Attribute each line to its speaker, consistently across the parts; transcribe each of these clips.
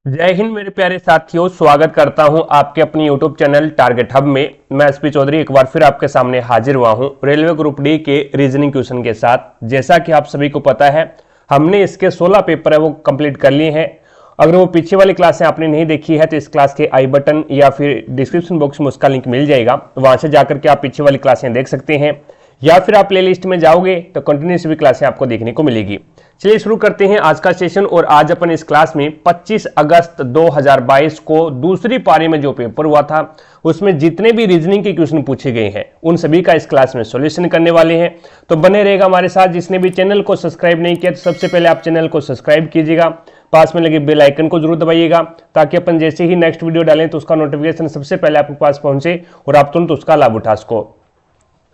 Speaker 1: जय हिंद मेरे प्यारे साथियों, स्वागत करता हूं आपके अपनी यूट्यूब चैनल टारगेट हब में। मैं एसपी चौधरी एक बार फिर आपके सामने हाजिर हुआ हूं रेलवे ग्रुप डी के रीजनिंग क्वेश्चन के साथ। जैसा कि आप सभी को पता है, हमने इसके 16 पेपर है वो कंप्लीट कर लिए हैं। अगर वो पीछे वाली क्लासें आपने नहीं देखी है तो इस क्लास के आई बटन या फिर डिस्क्रिप्शन बॉक्स में उसका लिंक मिल जाएगा, वहां से जाकर के आप पीछे वाली क्लासें देख सकते हैं, या फिर आप प्लेलिस्ट में जाओगे तो कंटिन्यूस भी क्लासें आपको देखने को मिलेगी। चलिए शुरू करते हैं आज का सेशन। और आज अपन इस क्लास में 25 अगस्त 2022 को दूसरी पारी में जो पेपर हुआ था उसमें जितने भी रीजनिंग के क्वेश्चन पूछे गए हैं उन सभी का इस क्लास में सॉल्यूशन करने वाले हैं। तो बने रहेगा हमारे साथ। जिसने भी चैनल को सब्सक्राइब नहीं किया तो सबसे पहले आप चैनल को सब्सक्राइब कीजिएगा, पास में लगे बेल आइकन को जरूर दबाइएगा ताकि अपन जैसे ही नेक्स्ट वीडियो डालें तो उसका नोटिफिकेशन सबसे पहले आपके पास पहुंचे और आप तुरंत उसका लाभ उठा सको।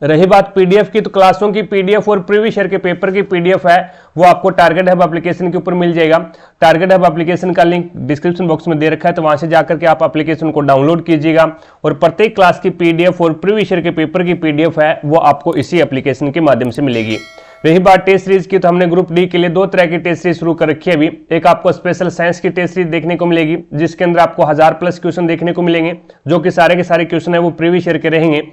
Speaker 1: रही बात पीडीएफ की, तो क्लासों की पीडीएफ और प्रीवियस ईयर के पेपर की पीडीएफ है वो आपको टारगेट हब एप्लीकेशन के ऊपर मिल जाएगा। टारगेट हब एप्लीकेशन का लिंक डिस्क्रिप्शन बॉक्स में दे रखा है, तो वहां से जाकर के आप एप्लीकेशन को डाउनलोड कीजिएगा और प्रत्येक क्लास की पीडीएफ और प्रीवियस ईयर के पेपर की पीडीएफ है वो आपको इसी एप्लीकेशन के माध्यम से मिलेगी। रही बात टेस्ट सीरीज की, तो हमने ग्रुप डी के लिए 2 तरह की टेस्ट सीरीज शुरू कर रखी है अभी। एक आपको स्पेशल साइंस की टेस्ट सीरीज देखने को मिलेगी जिसके अंदर आपको 1000+ क्वेश्चन देखने को मिलेंगे, जो कि सारे के सारे क्वेश्चन है वो प्रीवियस ईयर के रहेंगे।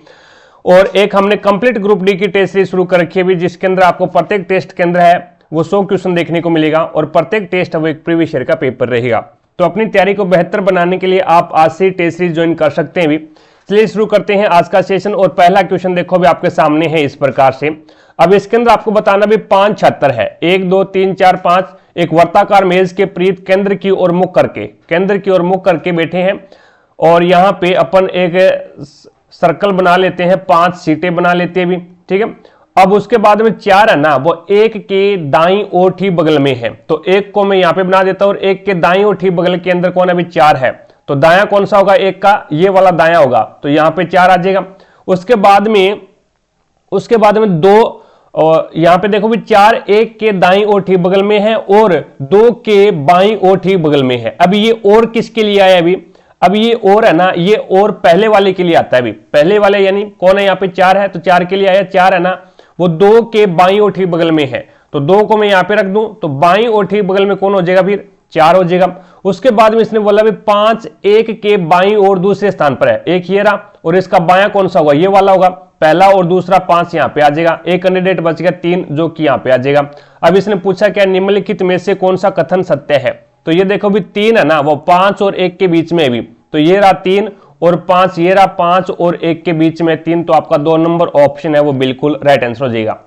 Speaker 1: और एक हमने कंप्लीट ग्रुप डी की टेस्ट सीरीज शुरू कर रखी है भी, जिसके अंदर आपको प्रत्येक टेस्ट के अंदर है वो 100 क्वेश्चन देखने को मिलेगा और प्रत्येक टेस्ट है वो एक प्रीवियस ईयर का पेपर रहेगा। तो अपनी तैयारी को बेहतर बनाने के लिए आप आज से टेस्ट सीरीज ज्वाइन कर सकते हैं भी। चलिए शुरू करते हैं आज का सेशन। और पहला क्वेश्चन देखो भी आपके सामने है इस प्रकार से। अब इसके अंदर आपको बताना भी 5 छात्र है, 1 2 3 4 5 एक वर्ताकार मेज के प्रीत केंद्र की ओर मुख करके बैठे हैं। और यहां पे अपन एक सर्कल बना लेते हैं, 5 सीटें बना लेते हैं भी, ठीक है। अब उसके बाद में 4 है ना वो एक के दाईं ओर ठीक बगल में है, तो एक को मैं यहां पे बना देता हूं और एक के दाईं ओर ठीक बगल के अंदर कौन है, अभी 4 है। तो दाया कौन सा होगा, एक का ये वाला दाया होगा, तो यहां पे 4 आ जाएगा। उसके बाद में 2 और यहां पे देखो भी 4 एक के दाईं ओर ठीक बगल में है और 2 के बाईं ओर ठीक बगल में है। अभी ये और किसके लिए आया अभी ये और है ना, ये और पहले वाले के लिए आता है अभी। पहले वाले यानी कौन है, यहाँ पे 4 है तो 4 के लिए आया। 4 है ना वो 2 के बाईं ओर ठीक बगल में है, तो 2 को मैं यहाँ पे रख दूं तो बाईं ओर ठीक बगल में कौन हो जाएगा, फिर 4 हो जाएगा। उसके बाद में इसने बोला भी 5 एक के बाईं ओर दूसरे स्थान पर है, एक ये रहा और इसका बायां कौन सा होगा, ये वाला होगा पहला, और दूसरा 5 यहाँ पे आ जाएगा। एक कैंडिडेट बच गया 3 जो कि यहाँ पे आ जाएगा। अब इसने पूछा क्या निम्नलिखित में से कौन सा कथन सत्य है, तो ये देखो भी 3 है ना वो 5 और 1 के बीच में भी, तो ये रहा 3 और 5, ये रहा 5 और 1 के बीच में 3, तो आपका 2 नंबर ऑप्शन है वो बिल्कुल राइट आंसर हो जाएगा।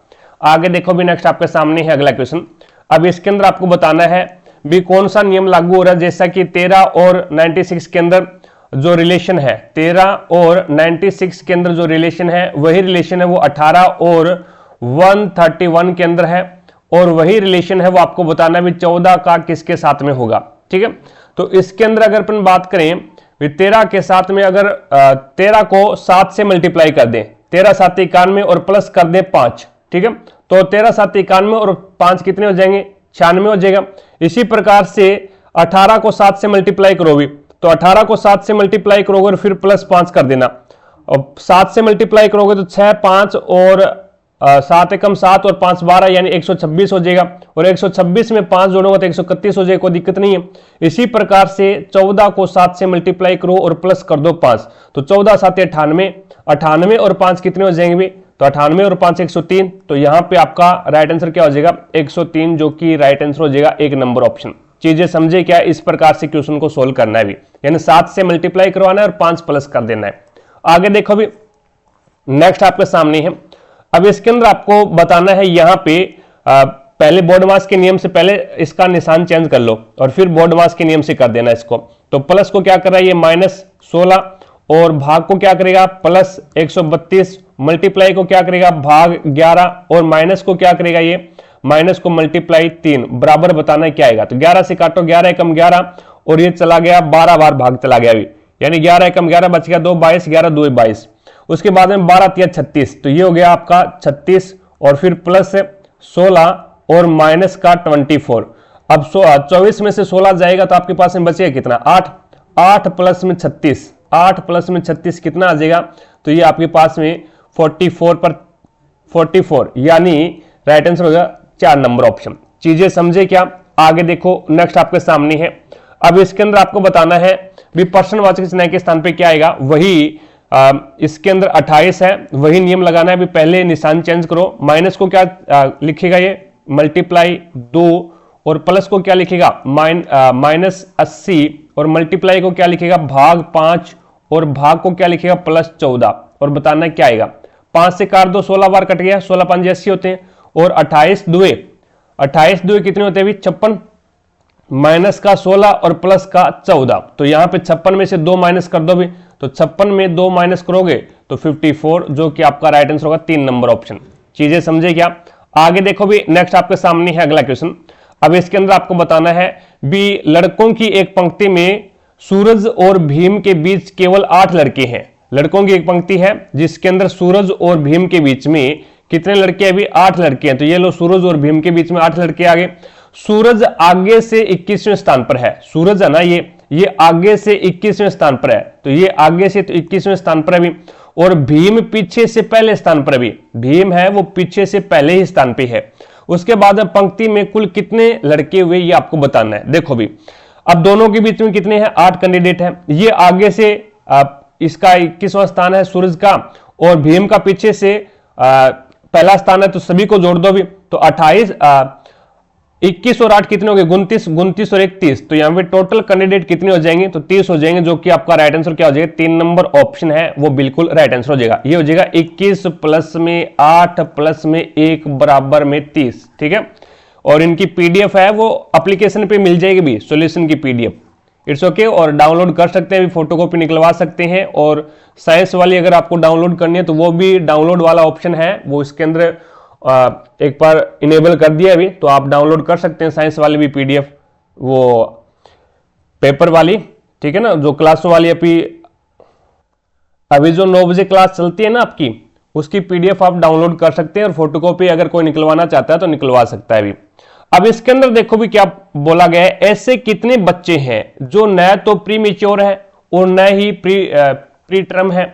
Speaker 1: आगे देखो भी नेक्स्ट आपके सामने है अगला क्वेश्चन। अब इसके अंदर आपको बताना है भी कौन सा नियम लागू हो रहा है। जैसा कि 13 और 96 के अंदर जो रिलेशन है, 13 और 96 के अंदर जो रिलेशन है वही रिलेशन है वो 18 और 131 के अंदर है, और वही रिलेशन है वो आपको बताना भी 14 का किसके साथ में होगा, ठीक है। तो इसके अंदर अगर अपन बात करें 13 के साथ में, अगर 13 को 7 से मल्टीप्लाई कर दें, 13 7 91 और प्लस कर दें 5, ठीक है, तो 13 7 91 और 5 कितने हो जाएंगे, 96 हो जाएगा। इसी प्रकार से 18 को 7 से मल्टीप्लाई करोगे तो 18 को 7 से मल्टीप्लाई करोगे और फिर प्लस 5 कर देना, और 7 से मल्टीप्लाई करोगे तो 6 5 और 7 एकम 7 और 5 12 यानी 126 हो जाएगा, और 126 में 5 जोड़ोगे तो 131 हो जाएगा, कोई दिक्कत नहीं है। इसी प्रकार से 14 को 7 से मल्टीप्लाई करो और प्लस कर दो 5, तो 14 7 98, 98 और 5 कितने हो जाएंगे, तो 98 और 5 103, तो यहां पे आपका राइट आंसर क्या हो जाएगा, 103, जो कि राइट आंसर हो जाएगा 1 नंबर ऑप्शन। चीजें समझे क्या, इस प्रकार से क्वेश्चन को सोल्व करना है भी, यानी 7 से मल्टीप्लाई करवाना है और 5 प्लस कर देना है। आगे देखो भी नेक्स्ट आपके सामने है। अब इसके अंदर आपको बताना है यहां पे पहले बोर्ड मास के नियम से पहले इसका निशान चेंज कर लो और फिर बोर्ड मास के नियम से कर देना इसको। तो प्लस को क्या कर रहा है ये -16 और भाग को क्या करेगा प्लस 132, मल्टीप्लाई को क्या करेगा भाग 11 और माइनस को क्या करेगा ये माइनस को मल्टीप्लाई 3, बराबर बताना है क्या आएगा। तो 11 से काटो, 11 एकम 11 और ये चला गया 12 बार भाग चला गया अभी, यानी 11 एकम 11 बच गया 2 22, 11 2 22। उसके बाद में 12 3 36, तो ये हो गया आपका 36 और फिर प्लस 16 और माइनस का 24। अब 24 में से 16 जाएगा तो आपके पास में बचेगा कितना 8, 8 प्लस में 36, 8 प्लस में 36 कितना आ जाएगा, तो ये आपके पास में 44 पर 44 यानी राइट आंसर होगा 4 नंबर ऑप्शन। चीजें समझे क्या, आगे देखो नेक्स्ट आपके सामने है। अब इसके अंदर आपको बताना है भी प्रश्नवाचक चिन्ह के स्थान पे क्या आएगा, वही इसके अंदर 28 है, वही नियम लगाना है। भी पहले निशान चेंज करो, माइनस को क्या लिखेगा, ये मल्टीप्लाई 2, और प्लस को क्या लिखेगा -80, और मल्टीप्लाई को क्या लिखेगा भाग 5, और भाग को क्या लिखेगा +14, और बताना क्या आएगा। 5 से काट दो, 16 बार कट गया, 16 5 80 होते हैं, और 28 दुए कितने होते हैं भी 56, माइनस का 16 और प्लस का 14, तो यहां पे 56 में से 2 माइनस कर दो भी, तो 56 में 2 माइनस करोगे तो 54, जो कि आपका राइट आंसर होगा 3 नंबर ऑप्शन। चीजें समझे क्या। आगे देखो भी, नेक्स्ट आपके सामने है अगला क्वेश्चन। अब इसके अंदर आपको बताना है भी लड़कों की एक पंक्ति में सूरज और भीम के बीच केवल 8 लड़के हैं। लड़कों की एक पंक्ति है जिसके अंदर सूरज और भीम के बीच में कितने लड़के हैं, अभी 8 लड़के हैं। तो ये लो, सूरज और भीम के बीच में 8 लड़के आगे। सूरज आगे से 21वें स्थान पर है, सूरज है ना, ये आगे से 21वें स्थान पर है, तो ये आगे से तो 21वें स्थान पर है भी, और भीम पीछे से पहले स्थान पर भी, भीम है वो पीछे से पहले ही स्थान पे है। उसके बाद पंक्ति में कुल कितने लड़के हुए ये आपको बताना है। देखो भी, अब दोनों के बीच में कितने हैं, 8 कैंडिडेट हैं। ये आगे से इसका 21वां स्थान है सूरज का, और भीम का पीछे से पहला स्थान है, तो सभी को जोड़ दो भी, तो 28 21 और 8 कितने हो गए 29, 29 और 31, तो यहां पे टोटल कैंडिडेट कितने हो जाएंगे, तो 30 हो जाएंगे, जो कि आपका राइट आंसर क्या हो जाएगा, 3 नंबर ऑप्शन है वो बिल्कुल राइट आंसर हो जाएगा। ये हो जाएगा 21 प्लस में 8 प्लस में 1 बराबर में 30, ठीक है। और इनकी पीडीएफ है वो एप्लीकेशन पे मिल जाएगी भी, सॉल्यूशन की पीडीएफ, इट्स ओके, और डाउनलोड कर सकते हैं, फोटोकॉपी निकलवा सकते हैं। और साइंस वाली अगर आपको डाउनलोड करनी है तो वो भी डाउनलोड वाला ऑप्शन है, वो इसके अंदर एक बार इनेबल कर दिया अभी, तो आप डाउनलोड कर सकते हैं साइंस वाली भी पीडीएफ, वो पेपर वाली, ठीक है ना, जो क्लासों वाली अभी जो 9 बजे क्लास चलती है ना आपकी, उसकी पीडीएफ आप डाउनलोड कर सकते हैं, और फोटोकॉपी अगर कोई निकलवाना चाहता है तो निकलवा सकता है अभी। अब इसके अंदर देखो भी क्या बोला गया है, ऐसे कितने बच्चे हैं जो न तो प्री मेच्योर है और न ही प्री टर्म है,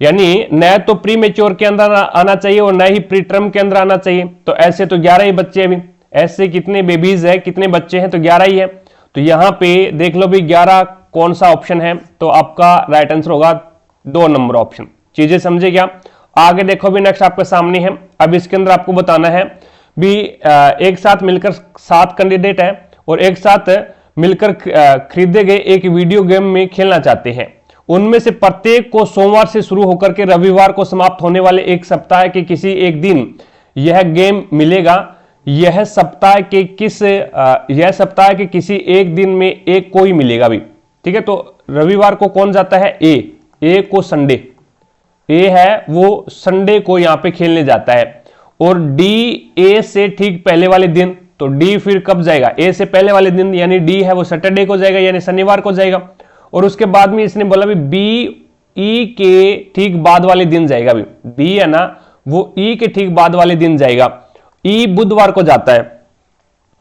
Speaker 1: यानी न तो प्री मेच्योर के अंदर आना चाहिए और न ही प्री टर्म के अंदर आना चाहिए। तो ऐसे तो 11 ही बच्चे हैं भी, ऐसे कितने बेबीज है, कितने बच्चे हैं, तो 11 ही है। तो यहां पे देख लो भी 11 कौन सा ऑप्शन है, तो आपका राइट आंसर होगा 2 नंबर ऑप्शन। चीजें समझे क्या। आगे देखो भी, नेक्स्ट आपके सामने है। अब इसके अंदर आपको बताना है भी एक साथ मिलकर 7 कैंडिडेट है और एक साथ मिलकर खरीदे गए एक वीडियो गेम में खेलना चाहते हैं। उनमें से प्रत्येक को सोमवार से शुरू होकर के रविवार को समाप्त होने वाले एक सप्ताह के किसी एक दिन यह गेम मिलेगा। यह सप्ताह के किसी एक दिन में एक को ही मिलेगा भी, ठीक है। तो रविवार को कौन जाता है, ए को संडे, ए है वो संडे को यहां पे खेलने जाता है। और डी ए से ठीक पहले वाले दिन, तो डी फिर कब जाएगा, ए से पहले वाले दिन, यानी डी है वो सैटरडे को जाएगा, यानी शनिवार को जाएगा। और उसके बाद में इसने बोला भी बी ई के ठीक बाद वाले दिन जाएगा भी, बी है ना वो ई के ठीक बाद वाले दिन जाएगा। ई बुधवार को जाता है,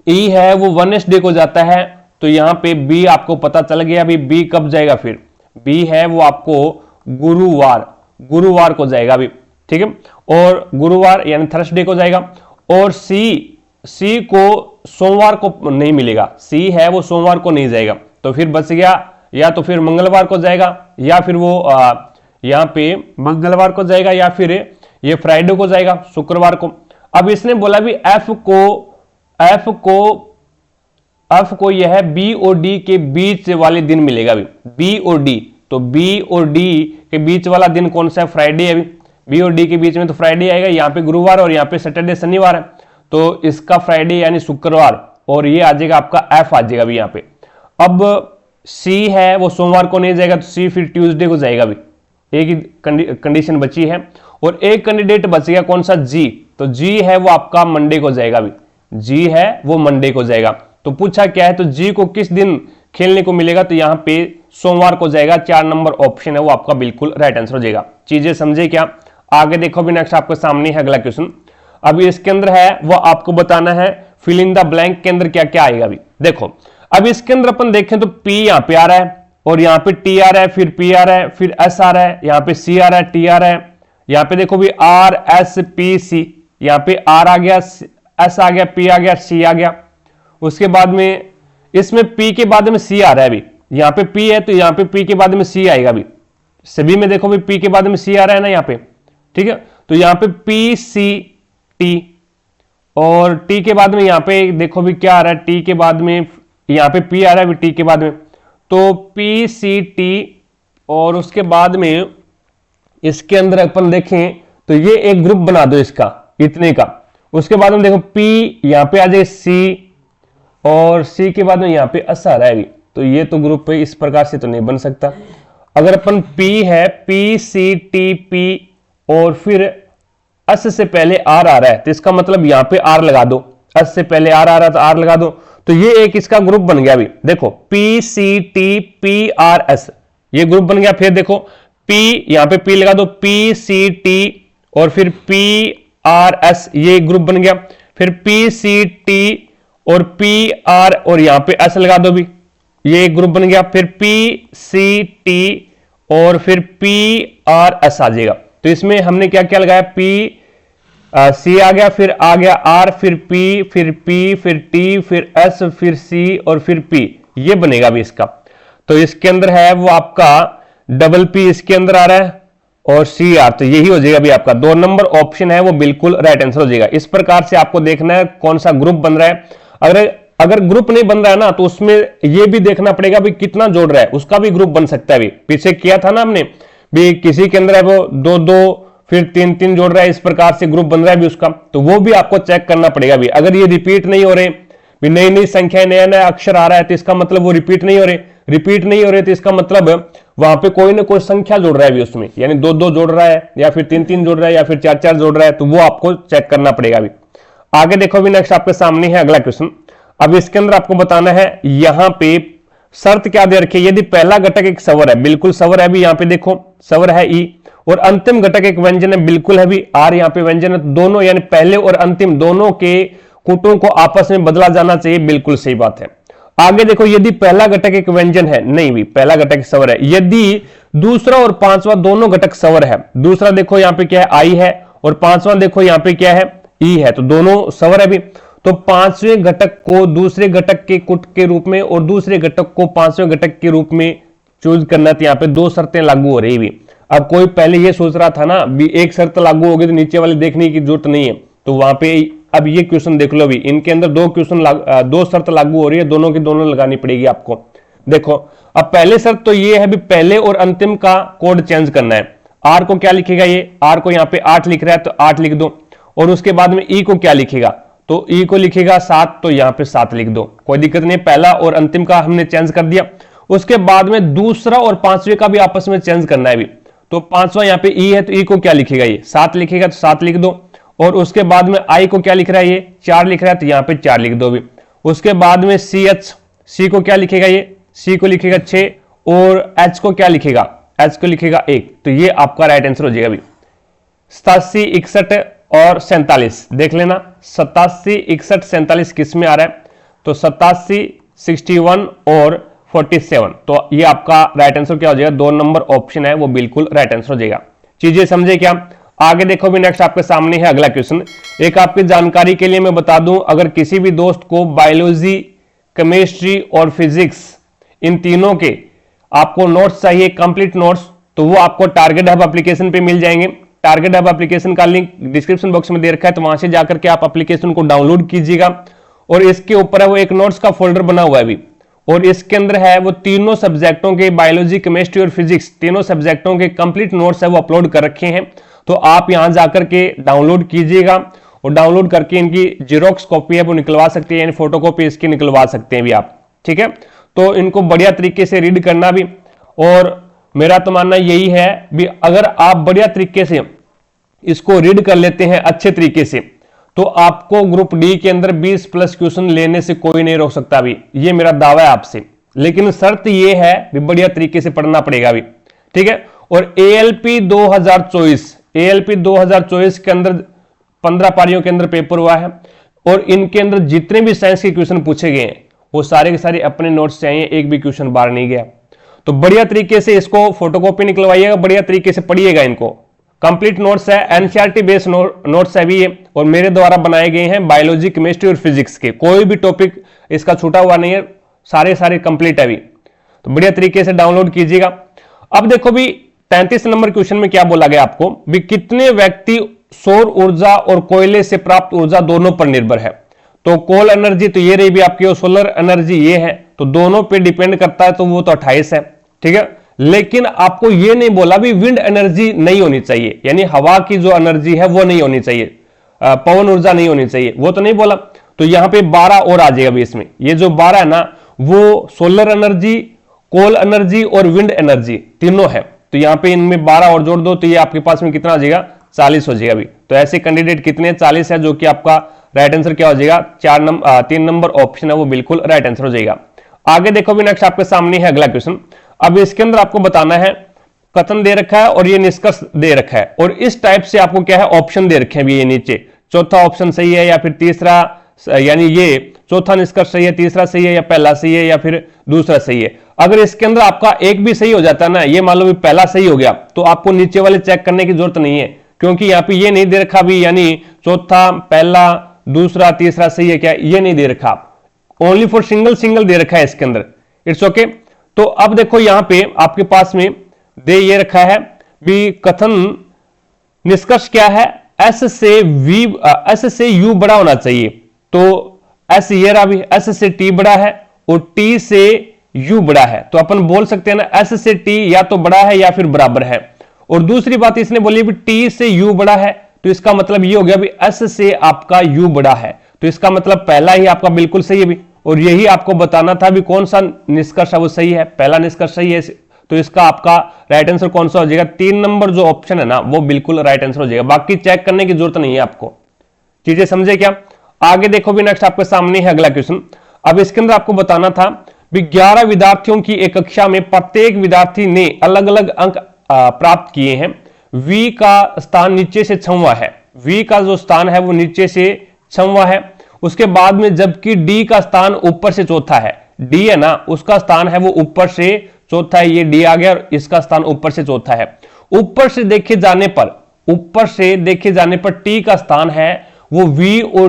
Speaker 1: ई है वो वेडनेसडे को जाता है, तो यहां पे बी आपको पता चल गया भी, बी कब जाएगा, फिर बी है वो आपको गुरुवार को जाएगा भी, ठीक है। और गुरुवार यानी थर्सडे को जाएगा। और सी को सोमवार को नहीं मिलेगा, सी है वो सोमवार को नहीं जाएगा, तो फिर बच गया या तो फिर मंगलवार को जाएगा, या फिर वो यहां पे मंगलवार को जाएगा, या फिर ये फ्राइडे को जाएगा, शुक्रवार को। अब इसने बोला भी एफ को यह बी और डी के बीच वाले दिन मिलेगा भी, बी और डी, तो बी और डी के बीच वाला दिन कौन सा है, फ्राइडे है भी, बी और डी के बीच में तो फ्राइडे आएगा, यहाँ पे गुरुवार और यहाँ पे सैटरडे शनिवार है, तो इसका फ्राइडे यानी शुक्रवार, और ये आ जाएगा आपका एफ आ जाएगा भी यहाँ पे। अब सी है वो सोमवार को नहीं जाएगा, तो सी फिर ट्यूसडे को जाएगा भी, एक ही कंडीशन बची है। और एक कैंडिडेट बच गया कौन सा, जी, तो जी है वो आपका मंडे को जाएगा भी, जी है वो मंडे को जाएगा। तो पूछा क्या है, तो जी को किस दिन खेलने को मिलेगा, तो यहां पे सोमवार को जाएगा, 4 नंबर ऑप्शन है वो आपका बिल्कुल राइट आंसर हो जाएगा। चीजें समझे क्या। आगे देखो भी, नेक्स्ट आपके सामने है अगला क्वेश्चन। अभी इसके अंदर है वो आपको बताना है फिल इन द ब्लैंक के अंदर क्या क्या आएगा। अभी देखो, अब इसके अंदर अपन देखें तो पी यहां पे आ रहा है, और यहां पे टी आ रहा है, फिर पी आ रहा है, फिर एस आ रहा है, यहां पे सी आ रहा है, टी आ रहा है, यहां पे देखो भी आर एस पी सी, यहां पे आर आ गया, एस आ गया, पी आ गया, सी आ गया। उसके बाद में इसमें P के बाद में C आ रहा है अभी, यहां पे P है तो यहां पे P के बाद में C आएगा अभी, सभी में देखो भी P के बाद में C आ रहा है ना यहाँ पे, ठीक है। तो यहाँ पे P C T और T के बाद में यहाँ पे देखो भी क्या आ रहा है, T के बाद में यहाँ पे P आ रहा है अभी T के बाद में, तो P C T और उसके बाद में इसके अंदर अपन देखें तो ये एक ग्रुप बना दो इसका इतने का। उसके बाद में देखो P यहाँ पे आ जाए C और C के बाद में यहाँ पे S आ रहा है अभी, तो ये तो ग्रुप है, इस प्रकार से तो नहीं बन सकता। अगर अपन P है P C T P और फिर S से पहले R आ रहा है तो इसका मतलब यहां पे R लगा दो, S से पहले R आ रहा है तो R लगा दो, तो ये एक इसका ग्रुप बन गया अभी। देखो P C T P R S ये ग्रुप बन गया। फिर देखो P यहां पे P लगा दो, P C T और फिर P R S ये ग्रुप बन गया। फिर P C T और P R और यहां पे S लगा दो भी, ये एक ग्रुप बन गया। फिर P C T और फिर P R S आ जाएगा। तो इसमें हमने क्या क्या लगाया, P C आ गया, फिर आ गया R, फिर P, फिर P, फिर T, फिर S, फिर C और फिर P, ये बनेगा भी इसका। तो इसके अंदर है वो आपका डबल P इसके अंदर आ रहा है और CR, तो यही हो जाएगा भी आपका 2 नंबर ऑप्शन है वो बिल्कुल राइट आंसर हो जाएगा। इस प्रकार से आपको देखना है कौन सा ग्रुप बन रहा है। अगर ग्रुप नहीं बन रहा है ना तो उसमें यह भी देखना पड़ेगा भी कितना जोड़ रहा है, उसका भी ग्रुप बन सकता है। भी पीछे किया था ना हमने भी, किसी के अंदर है वो 2-2 फिर 3-3 जोड़ रहा है, इस प्रकार से ग्रुप बन रहा है भी उसका, तो वो भी आपको चेक करना पड़ेगा भी। अगर ये रिपीट नहीं हो रहे भी, नई नई संख्या नया नया अक्षर आ रहा है तो इसका मतलब वो रिपीट नहीं हो रहे, रिपीट नहीं हो रहे तो इसका मतलब वहां पे कोई ना कोई संख्या जोड़ रहा है भी उसमें, यानी 2-2 जोड़ रहा है या फिर 3-3 जोड़ रहा है या फिर 4-4 जोड़ रहा है, तो वो आपको चेक करना पड़ेगा भी। आगे देखो भी नेक्स्ट आपके सामने है अगला क्वेश्चन। अब इसके अंदर आपको बताना है यहां पे शर्त क्या दे रखी है। यदि पहला घटक एक स्वर है, बिल्कुल स्वर है भी, यहां पे देखो स्वर है ई, और अंतिम घटक एक व्यंजन है, बिल्कुल है भी आर, यहां पे व्यंजन है, दोनों यानी पहले और अंतिम दोनों के कूटों को आपस में बदला जाना चाहिए, बिल्कुल सही बात है। आगे देखो यदि पहला घटक एक व्यंजन है, नहीं भी पहला घटक स्वर है। यदि दूसरा और पांचवा दोनों घटक स्वर है, दूसरा देखो यहां पे क्या है आई है और पांचवा देखो यहां पे क्या है ई है, तो दोनों स्वर है भी, तो पांचवें घटक को दूसरे घटक के कुट के रूप में और दूसरे घटक को पांचवें घटक के रूप में चूज करना। तो यहां पे 2 शर्तें लागू हो रही भी। अब कोई पहले ये सोच रहा था ना भी एक शर्त लागू होगी तो नीचे वाले देखने की जरूरत नहीं है, तो वहां पे अब ये क्वेश्चन देख लो भी, इनके अंदर 2 शर्त लागू हो रही है, दोनों की दोनों लगानी पड़ेगी आपको। देखो अब पहले शर्त तो ये है भी पहले और अंतिम का कोड चेंज करना है। आर को क्या लिखेगा, ये आर को यहाँ पे 8 लिख रहा है तो 8 लिख दो, और उसके बाद में ई को क्या लिखेगा, तो ई को लिखेगा 7, तो यहां पे 7 लिख दो, कोई दिक्कत नहीं। पहला और अंतिम का हमने चेंज कर दिया। उसके बाद में दूसरा और पांचवें का भी आपस में चेंज करना है भी, तो पांचवा यहां पे ई है तो ई को क्या लिखेगा, ये 7 लिखेगा तो 7 लिख दो, और उसके बाद में आई को क्या लिख रहा है, ये 4 लिख रहा है तो यहां पे 4 लिख दो भी। उसके बाद में सी को क्या लिखेगा, ये सी को लिखेगा 6, और एच को क्या लिखेगा, एच को लिखेगा 1, तो ये आपका राइट आंसर हो जाएगा भी। 87, 61 और 47 देख लेना, 87, 61, 47 किस में आ रहा है, तो 87, 61 और 47, तो ये आपका राइट आंसर क्या हो जाएगा, 2 नंबर ऑप्शन है वो बिल्कुल राइट आंसर हो जाएगा। चीजें समझे क्या। आगे देखो भी नेक्स्ट आपके सामने है अगला क्वेश्चन। एक आपकी जानकारी के लिए मैं बता दूं, अगर किसी भी दोस्त को बायोलॉजी, केमिस्ट्री और फिजिक्स इन तीनों के आपको नोट्स चाहिए, कंप्लीट नोट्स, तो वो आपको टारगेट हब एप्लीकेशन पे मिल जाएंगे। टारगेट हब एप्लीकेशन का लिंक डिस्क्रिप्शन बॉक्स में दे रखा है, तो वहां से जाकर के आप एप्लीकेशन को डाउनलोड कीजिएगा, और इसके ऊपर है वो एक नोट्स का फोल्डर बना हुआ है भी, और इसके अंदर है वो तीनों सब्जेक्टों के बायोलॉजी, केमिस्ट्री और फिजिक्स तीनों सब्जेक्टों के कंप्लीट नोट्स है वो अपलोड कर रखे हैं। तो आप यहां जाकर के डाउनलोड कीजिएगा, और डाउनलोड करके इनकी जीरोक्स कॉपी है वो निकलवा सकते हैं, यानी फोटोकॉपी इसकी निकलवा सकते हैं भी आप, ठीक है। तो इनको बढ़िया तरीके से रीड करना भी, और मेरा तो मानना यही है भी अगर आप बढ़िया तरीके से इसको रीड कर लेते हैं अच्छे तरीके से, तो आपको ग्रुप डी के अंदर 20+ क्वेश्चन लेने से कोई नहीं रोक सकता भी, ये मेरा दावा है आपसे। लेकिन शर्त ये है भी बढ़िया तरीके से पढ़ना पड़ेगा भी, ठीक है। और एएलपी 2024 के अंदर 15 पारियों के अंदर पेपर हुआ है, और इनके अंदर जितने भी साइंस के क्वेश्चन पूछे गए हैं वो सारे के सारे अपने नोट्स चाहिए, एक भी क्वेश्चन बाहर नहीं गया। तो बढ़िया तरीके से इसको फोटोकॉपी निकलवाइएगा, बढ़िया तरीके से पढ़िएगा इनको। कंप्लीट नोट्स है, एनसीईआरटी बेस्ड नोट्स है भी ये, और मेरे द्वारा बनाए गए हैं बायोलॉजी, केमिस्ट्री और फिजिक्स के, कोई भी टॉपिक इसका छूटा हुआ नहीं है, सारे कंप्लीट है अभी, तो बढ़िया तरीके से डाउनलोड कीजिएगा। अब देखो भी 33 नंबर क्वेश्चन में क्या बोला गया आपको भी, कितने व्यक्ति सौर ऊर्जा और कोयले से प्राप्त ऊर्जा दोनों पर निर्भर है। तो कोल एनर्जी तो ये रही भी आपकी, और सोलर एनर्जी ये है, तो दोनों पे डिपेंड करता है, तो वो तो 28 है, ठीक है। लेकिन आपको ये नहीं बोला भी विंड एनर्जी नहीं होनी चाहिए, यानी हवा की जो एनर्जी है वो नहीं होनी चाहिए, पवन ऊर्जा नहीं होनी चाहिए, वो तो नहीं बोला। तो यहां पे 12 और आ जाएगा भी इसमें, ये जो 12 है ना वो सोलर एनर्जी, कोल एनर्जी और विंड एनर्जी तीनों है। तो यहां पे इनमें 12 और जोड़ दो तो ये आपके पास में कितना आ जाएगा, 40 हो जाएगा अभी। तो ऐसे कैंडिडेट कितने, 40 है, जो कि आपका राइट आंसर क्या हो जाएगा, 3 नंबर ऑप्शन है वो बिल्कुल राइट आंसर हो जाएगा। आगे देखो भी नेक्स्ट आपके सामने है अगला क्वेश्चन। अब इसके अंदर आपको बताना है, कथन दे रखा है और ये निष्कर्ष दे रखा है, और इस टाइप से आपको क्या है ऑप्शन दे रखे हैं भी, ये नीचे चौथा ऑप्शन सही है या फिर तीसरा, यानी ये चौथा निष्कर्ष सही है, तीसरा सही है या पहला सही है या फिर दूसरा सही है। अगर इसके अंदर आपका एक भी सही हो जाता है ना, ये मान लो भी पहला सही हो गया, तो आपको नीचे वाले चेक करने की जरूरत नहीं है, क्योंकि यहाँ पे ये नहीं दे रखा भी, यानी चौथा, पहला, दूसरा, तीसरा सही है क्या, ये नहीं दे रखा, ओनली फॉर सिंगल दे रखा है इसके अंदर। It's okay. तो अब देखो यहां पे आपके पास में दे ये रखा है भी, कथन निष्कर्ष क्या है, एस से यू बड़ा होना चाहिए। तो एस ये रहा भी, एस से टी बड़ा है और टी से यू बड़ा है, तो अपन बोल सकते हैं ना एस से टी या तो बड़ा है या फिर बराबर है। और दूसरी बात इसने बोली भी टी से यू बड़ा है, तो इसका मतलब ये हो गया भी एस से आपका यू बड़ा है, तो इसका मतलब पहला ही आपका बिल्कुल सही है भी। और यही आपको बताना था भी कौन सा निष्कर्ष है वो सही है, पहला निष्कर्ष सही है, तो इसका आपका राइट आंसर कौन सा हो जाएगा, 3 नंबर जो ऑप्शन है ना वो बिल्कुल राइट आंसर हो जाएगा। बाकी चेक करने की जरूरत नहीं है आपको, चीजें समझे क्या। आगे देखो भी नेक्स्ट आपके सामने है अगला क्वेश्चन। अब इसके अंदर आपको बताना था भी 11 विद्यार्थियों की एक कक्षा में प्रत्येक विद्यार्थी ने अलग अलग अंक प्राप्त किए हैं। वी का स्थान नीचे से 6वां है, वी का जो स्थान है वो नीचे से 6वां है। उसके बाद में जबकि डी का स्थान ऊपर से चौथा है, डी है ना उसका स्थान है वो ऊपर से चौथा है, ये डी आ गया और इसका स्थान ऊपर से चौथा है। ऊपर से देखे जाने पर टी का स्थान है वो वी और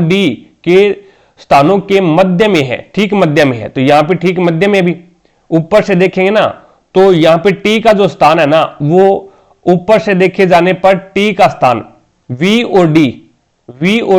Speaker 1: डी के स्थानों के मध्य में है, ठीक मध्य में है। तो यहां पे ठीक मध्य में भी ऊपर से देखेंगे ना, तो यहां पे टी का जो स्थान है ना वो ऊपर से देखे जाने पर टी का स्थान वी और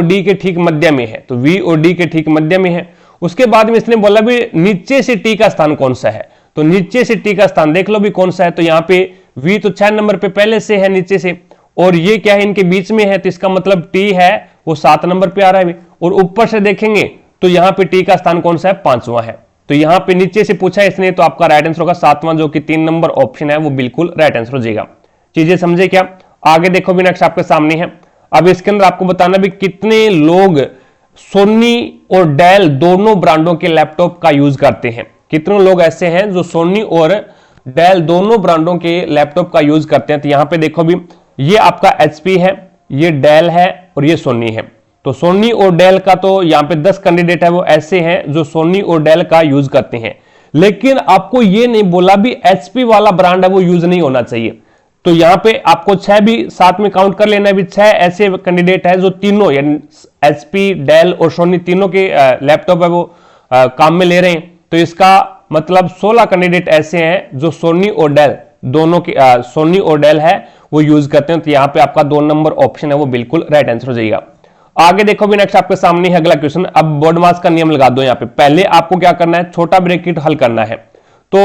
Speaker 1: डी के ठीक मध्य में है, तो वी और डी के ठीक मध्य में है। उसके बाद में इसने बोला भी नीचे से टी का स्थान कौन सा है, तो नीचे से टी का स्थान देख लो भी कौन सा है। तो यहां पे वी तो 6 नंबर पे पहले से है नीचे से, और ये क्या है इनके बीच में है, तो इसका मतलब टी है वो 7 नंबर पे आ रहा है। और ऊपर से देखेंगे तो यहां पे टी का स्थान कौन सा है, 5वां है। तो यहां पे नीचे से पूछा इसने, तो आपका राइट आंसर होगा 7वां, जो कि 3 नंबर ऑप्शन है वो बिल्कुल राइट आंसर हो जाएगा। चीजें समझे क्या। आगे देखो भी नेक्स्ट आपके सामने है। अब इसके अंदर आपको बताना भी कितने लोग सोनी और डेल दोनों ब्रांडों के लैपटॉप का यूज करते हैं। कितने लोग ऐसे हैं जो सोनी और डेल दोनों ब्रांडों के लैपटॉप का यूज करते हैं। तो यहां पे देखो भी ये आपका एचपी है, ये डेल है और ये सोनी है। तो सोनी और डेल का तो यहां पे 10 कैंडिडेट है वो ऐसे हैं जो सोनी और डेल का यूज करते हैं, लेकिन आपको ये नहीं बोला भी एचपी वाला ब्रांड है वो यूज नहीं होना चाहिए। तो यहां पे आपको 6 भी साथ में काउंट कर लेना है भी 6 ऐसे कैंडिडेट है जो तीनों यानी एचपी, डेल और सोनी तीनों के लैपटॉप है वो काम में ले रहे हैं। तो इसका मतलब 16 कैंडिडेट ऐसे हैं जो सोनी और डेल दोनों के सोनी और डेल है वो यूज करते हैं। तो यहां पे आपका 2 नंबर ऑप्शन है वो बिल्कुल राइट आंसर हो जाएगा। आगे देखो भी नेक्स्ट आपके सामने है अगला क्वेश्चन। अब बोर्ड मास का नियम लगा दो। यहां पे पहले आपको क्या करना है, छोटा ब्रैकेट हल करना है। तो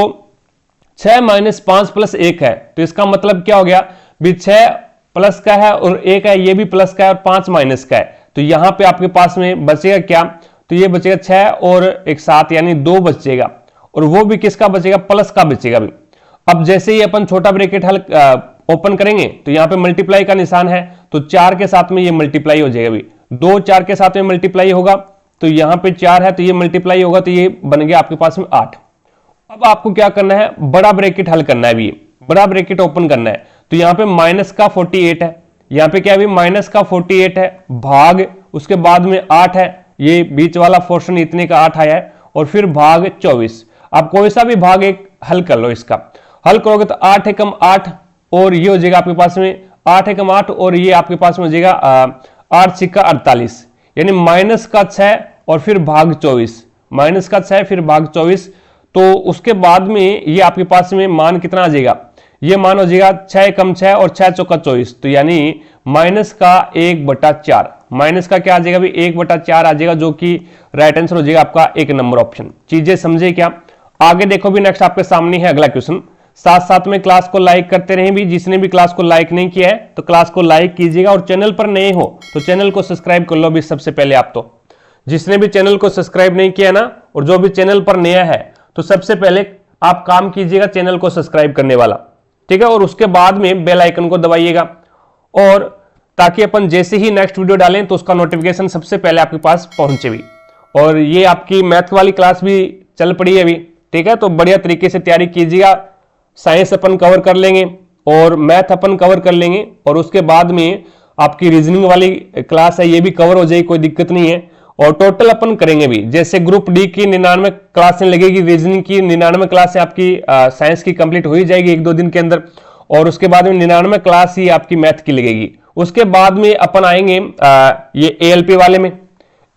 Speaker 1: 6 - 5 + 1 है, तो इसका मतलब क्या हो गया भी 6 प्लस का है और 1 है, ये भी प्लस का है और 5 माइनस का है। तो यहां पे आपके पास में बचेगा क्या, तो ये बचेगा 6 और 1 7 यानी 2 बचेगा, और वो भी किसका बचेगा, प्लस का बचेगा भी। अब जैसे ही अपन छोटा ब्रैकेट हल ओपन करेंगे तो यहां पे मल्टीप्लाई का निशान है, तो 4 के साथ में ये मल्टीप्लाई हो जाएगा भी, 2 4 के साथ में मल्टीप्लाई होगा, तो यहां पे 4 है तो ये मल्टीप्लाई होगा, तो ये बन गया आपके पास में 8। अब आपको क्या करना है, बड़ा ब्रैकेट हल करना है, भी बड़ा ब्रैकेट ओपन करना है। तो यहां पे माइनस का 48 है, यहां पे क्या है, माइनस का 48 है भाग उसके बाद में 8 है, ये बीच वाला पोर्शन इतने का 8 आया है, और फिर भाग 24। आप कोई सा भी भाग एक हल कर लो, इसका हल करोगे तो 8 एकम 8 और ये हो जाएगा आपके पास में 8 एकम 8 और ये आपके पास में हो जाएगा 8 × 48 यानी माइनस का 6 और फिर भाग 24 माइनस का 6 फिर भाग 24, तो उसके बाद में ये आपके पास में मान कितना आ जाएगा, ये मान हो जाएगा 6 कम 6 और 6 चौका 24, तो यानी माइनस का 1/4, माइनस का क्या आ जाएगा भाई 1/4 आ जाएगा, जो कि राइट आंसर हो जाएगा आपका 1 नंबर ऑप्शन। चीजें समझे क्या? आगे देखो भी, नेक्स्ट आपके सामने है अगला क्वेश्चन। साथ साथ में क्लास को लाइक करते रहें भी, जिसने भी क्लास को लाइक नहीं किया है तो क्लास को लाइक कीजिएगा, और चैनल पर नए हो तो चैनल को सब्सक्राइब कर लो भी सबसे पहले आप। तो जिसने भी चैनल को सब्सक्राइब नहीं किया ना, और जो भी चैनल पर नया है, तो सबसे पहले आप काम कीजिएगा चैनल को सब्सक्राइब करने वाला, ठीक है, और उसके बाद में बेल आइकन को दबाइएगा, और ताकि अपन जैसे ही नेक्स्ट वीडियो डालें तो उसका नोटिफिकेशन सबसे पहले आपके पास पहुंचे भी। और ये आपकी मैथ वाली क्लास भी चल पड़ी है अभी, ठीक है, तो बढ़िया तरीके से तैयारी कीजिएगा। साइंस अपन कवर कर लेंगे और मैथ अपन कवर कर लेंगे, और उसके बाद में आपकी रीजनिंग वाली क्लास है ये भी कवर हो जाएगी, कोई दिक्कत नहीं है। और टोटल अपन करेंगे भी, जैसे ग्रुप डी की 99 क्लासें लगेगी, रीजनिंग की 99 क्लासें आपकी साइंस की कंप्लीट हो ही जाएगी 1-2 दिन के अंदर, और उसके बाद में 99 क्लास ही आपकी मैथ की लगेगी। उसके बाद में अपन आएंगे ये एएलपी वाले में।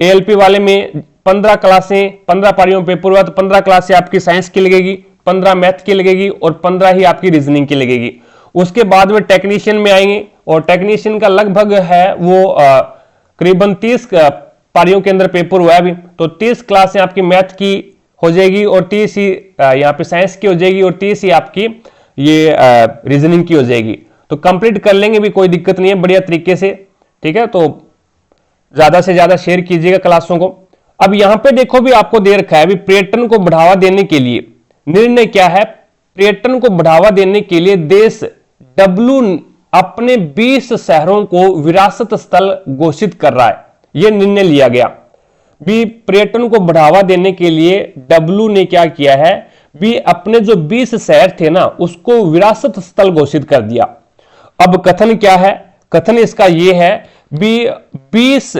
Speaker 1: एएलपी वाले में 15 क्लासें, 15 पारियों में पेपर हुआ तो 15 क्लासें आपकी साइंस की लगेगी, 15 मैथ की लगेगी और 15 ही आपकी रीजनिंग की लगेगी। उसके बाद में टेक्नीशियन में आएंगे, और टेक्नीशियन का लगभग है वो करीबन 30 पारियों के अंदर पेपर हुआ है अभी, तो 30 क्लासें आपकी मैथ की हो जाएगी, और 30 ही यहाँ पे साइंस की हो जाएगी, और 30 ही आपकी ये रीजनिंग की हो जाएगी। तो कंप्लीट कर लेंगे भी, कोई दिक्कत नहीं है, बढ़िया तरीके से, ठीक है। तो ज्यादा से ज्यादा शेयर कीजिएगा क्लासों को। अब यहां पे देखो भी, आपको दे रखा है भी पर्यटन को बढ़ावा देने के लिए निर्णय क्या है। पर्यटन को बढ़ावा देने के लिए देश डब्ल्यू अपने 20 शहरों को विरासत स्थल घोषित कर रहा है, यह निर्णय लिया गया भी। पर्यटन को बढ़ावा देने के लिए डब्ल्यू ने क्या किया है भी, अपने जो 20 शहर थे ना उसको विरासत स्थल घोषित कर दिया। अब कथन क्या है? कथन इसका यह है भी 20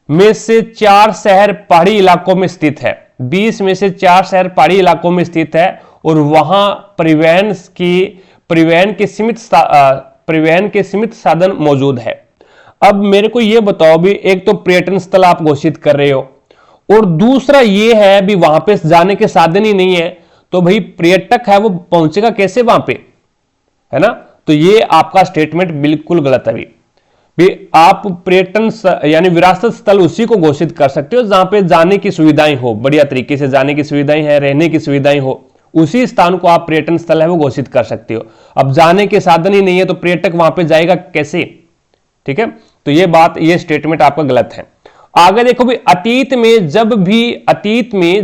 Speaker 1: में से 4 शहर पहाड़ी इलाकों में स्थित है, 20 में से 4 शहर पहाड़ी इलाकों में स्थित है, और वहां परिवहन के सीमित साधन मौजूद है। अब मेरे को यह बताओ भी, एक तो पर्यटन स्थल आप घोषित कर रहे हो, और दूसरा यह है भी वहां पे जाने के साधन ही नहीं है, तो भाई पर्यटक है वो पहुंचेगा कैसे वहां पे, है ना। तो ये आपका स्टेटमेंट बिल्कुल गलत है भी आप पर्यटन यानी विरासत स्थल उसी को घोषित कर सकते हो जहां पे जाने की सुविधाएं हो, बढ़िया तरीके से जाने की सुविधाएं हैं, रहने की सुविधाएं हो, उसी स्थान को आप पर्यटन स्थल है वो घोषित कर सकते हो। अब जाने के साधन ही नहीं है तो पर्यटक वहां पे जाएगा कैसे, ठीक है। तो ये स्टेटमेंट आपका गलत है। आगे देखो भी, अतीत में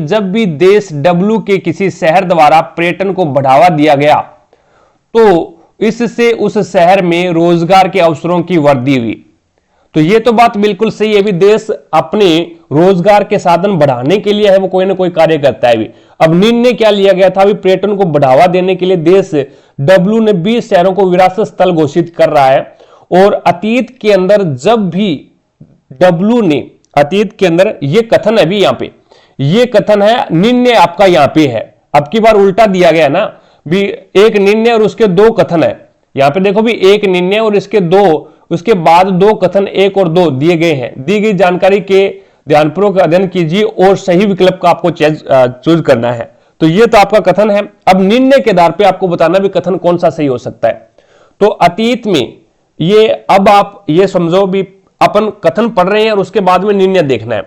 Speaker 1: जब भी देश डब्ल्यू के किसी शहर द्वारा पर्यटन को बढ़ावा दिया गया तो इससे उस शहर में रोजगार के अवसरों की वृद्धि हुई। तो ये तो बात बिल्कुल सही है भी, देश अपने रोजगार के साधन बढ़ाने के लिए है वो कोई ना कोई कार्य करता है भी। अब निर्णय क्या लिया गया था भी, पर्यटन को बढ़ावा देने के लिए देश डब्ल्यू ने 20 शहरों को विरासत स्थल घोषित कर रहा है, और अतीत के अंदर जब भी डब्ल्यू ने, अतीत के अंदर ये कथन है भी, यहां पे ये कथन है, निर्णय आपका यहां पे है। अब की बार उल्टा दिया गया ना भी, एक निर्णय और उसके 2 कथन है। यहां पे देखो भी, एक निर्णय और उसके बाद 2 कथन, 1 और 2 दिए गए हैं। दी गई जानकारी के ध्यानपूर्वक अध्ययन कीजिए और सही विकल्प का आपको चूज करना है। तो ये तो आपका कथन है। अब निर्णय के आधार पे आपको बताना भी कथन कौन सा सही हो सकता है। तो अतीत में ये, अब आप ये समझो भी, अपन कथन पढ़ रहे हैं और उसके बाद में निर्णय देखना है।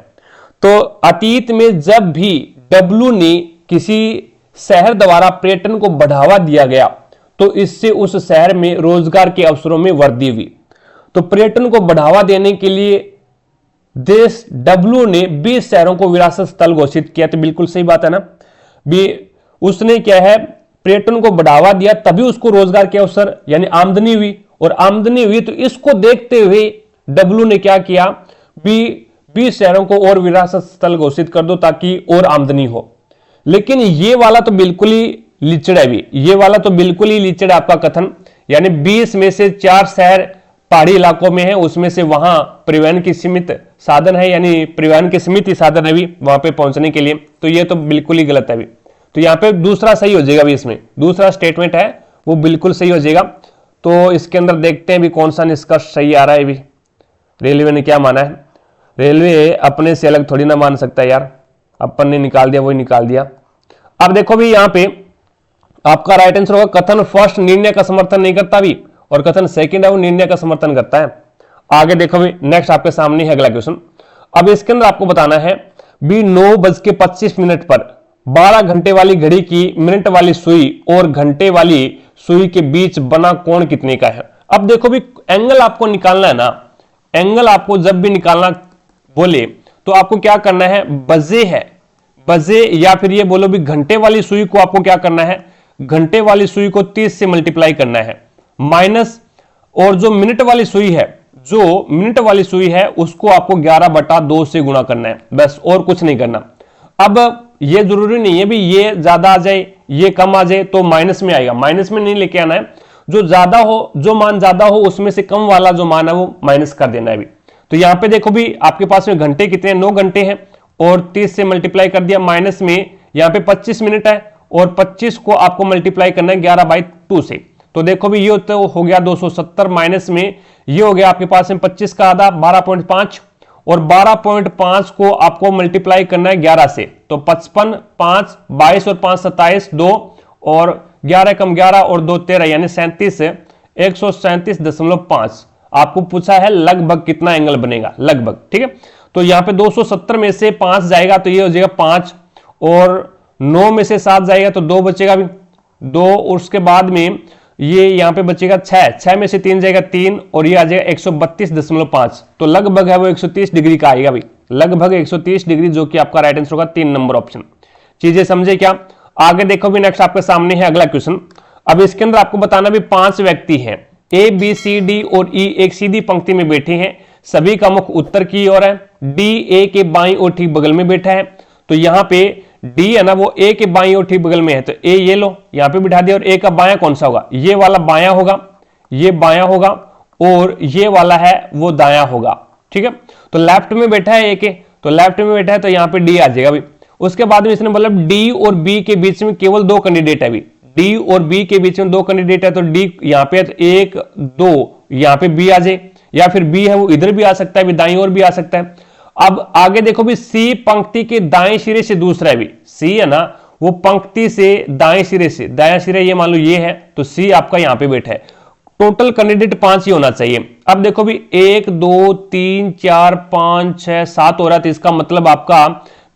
Speaker 1: तो अतीत में जब भी डब्ल्यू ने किसी शहर द्वारा पर्यटन को बढ़ावा दिया गया तो इससे उस शहर में रोजगार के अवसरों में वृद्धि हुई। तो पर्यटन को बढ़ावा देने के लिए देश डब्ल्यू ने 20 शहरों को विरासत स्थल घोषित किया। तो बिल्कुल सही बात है ना भी, उसने क्या है, पर्यटन को बढ़ावा दिया तभी उसको रोजगार के अवसर यानी आमदनी हुई, और आमदनी हुई तो इसको देखते हुए डब्ल्यू ने क्या किया भी, 20 शहरों को और विरासत स्थल घोषित कर दो ताकि और आमदनी हो। लेकिन ये वाला तो बिल्कुल ही लिचड़ है भी, ये वाला तो बिल्कुल ही लिचड़ है आपका कथन। यानी 20 में से 4 शहर पहाड़ी इलाकों में है, उसमें से वहां परिवहन की सीमित साधन है, यानी परिवहन के सीमित ही साधन है भी वहां पे पहुंचने के लिए। तो ये तो बिल्कुल ही गलत है भी। तो यहाँ पे दूसरा सही हो जाएगा भी, इसमें दूसरा स्टेटमेंट है वो बिल्कुल सही हो जाएगा। तो इसके अंदर देखते हैं भी कौन सा निष्कर्ष सही आ रहा है भी। रेलवे ने क्या माना है, रेलवे अपने से अलग थोड़ी ना मान सकता है यार, अपन ने निकाल दिया, वही निकाल दिया। अब देखो भी यहाँ पे आपका राइट आंसर होगा कथन फर्स्ट निर्णय का समर्थन नहीं करता भी, और कथन सेकंड है वो निर्णय का समर्थन करता है। आगे देखो भी नेक्स्ट आपके सामने है अगला क्वेश्चन। अब इसके अंदर आपको बताना है भी 9:25 पर 12 घंटे वाली घड़ी की मिनट वाली सुई और घंटे वाली सुई के बीच बना कोण कितने का है। अब देखो भी एंगल आपको निकालना है ना, एंगल आपको जब भी निकालना बोले तो आपको क्या करना है, बजे है, बजे या फिर ये बोलो भी घंटे वाली सुई को आपको क्या करना है, घंटे वाली सुई को 30 से मल्टीप्लाई करना है, माइनस और जो मिनट वाली सुई है, जो मिनट वाली सुई है उसको आपको 11/2 से गुणा करना है, बस और कुछ नहीं करना। अब ये जरूरी नहीं है भी ये ज्यादा आ जाए ये कम आ जाए तो माइनस में आएगा, माइनस में नहीं लेके आना है, जो ज्यादा हो, जो मान ज्यादा हो उसमें से कम वाला जो मान है वो माइनस कर देना है। अभी तो यहां पे देखो भी आपके पास में घंटे कितने, 9 घंटे हैं और 30 से मल्टीप्लाई कर दिया, माइनस में यहाँ पे 25 मिनट है और 25 को आपको मल्टीप्लाई करना है 11/2 से। तो देखो भी ये तो हो गया 270, माइनस में ये हो गया आपके पास में 25 का आधा 12.5 और 12.5 को आपको मल्टीप्लाई करना है 11 से, तो 55, 5, 22 और 5 27, 2 और 11 कम 11 और 2 13 यानी 37 है, 137.5 आपको पूछा है लगभग कितना एंगल बनेगा, लगभग। ठीक है, तो यहां पे 270 में से 5 जाएगा तो ये हो जाएगा 5 और 9 में से 7 जाएगा तो 2 बचेगा भी 2 और उसके बाद में ये यहां पे बचेगा 6 में से 3 जाएगा 3 और ये आ जाएगा 132.5, तो लगभग है वो 130 डिग्री का आएगा भी, लगभग 130 डिग्री, जो कि आपका राइट आंसर होगा 3 नंबर ऑप्शन। चीजें समझे क्या? आगे देखो भी नेक्स्ट आपके सामने है अगला क्वेश्चन। अब इसके अंदर आपको बताना भी 5 व्यक्ति हैं, ए बी सी डी और ई एक सीधी पंक्ति में बैठे हैं, सभी का मुख उत्तर की ओर है, डी ए के बाईं ओर ठीक बगल में बैठा है, तो यहां पे डी है ना वो ए के बाईं ओर ठीक बगल में है, तो ए ये लो यहां पे बिठा दिया, और ए का बायां कौन सा होगा, ये वाला बायां होगा, ये बायां होगा और ये वाला है वो दायां होगा। ठीक है, तो लेफ्ट में बैठा है ए के, तो लेफ्ट में बैठा है तो यहां पे डी आ जाएगा भी। उसके बाद में इसने बोला डी और बी के बीच में केवल 2 कैंडिडेट है, डी और बी के बीच में 2 कैंडिडेट है, तो डी यहां पे 1 2 यहां पे बी आ जाए, या फिर बी है वो इधर भी आ सकता है, दाईं ओर भी आ सकता है। अब आगे देखो भी सी पंक्ति के दाएं सिरे से दूसरा है भी, सी है ना वो पंक्ति से दाएं सिरे से, दाएं सिरे ये मान लो ये है, तो सी आपका यहां पे बैठा है। टोटल कैंडिडेट 5 ही होना चाहिए। अब देखो भी 1 2 3 4 5 6 7 हो रहा है, तो इसका मतलब आपका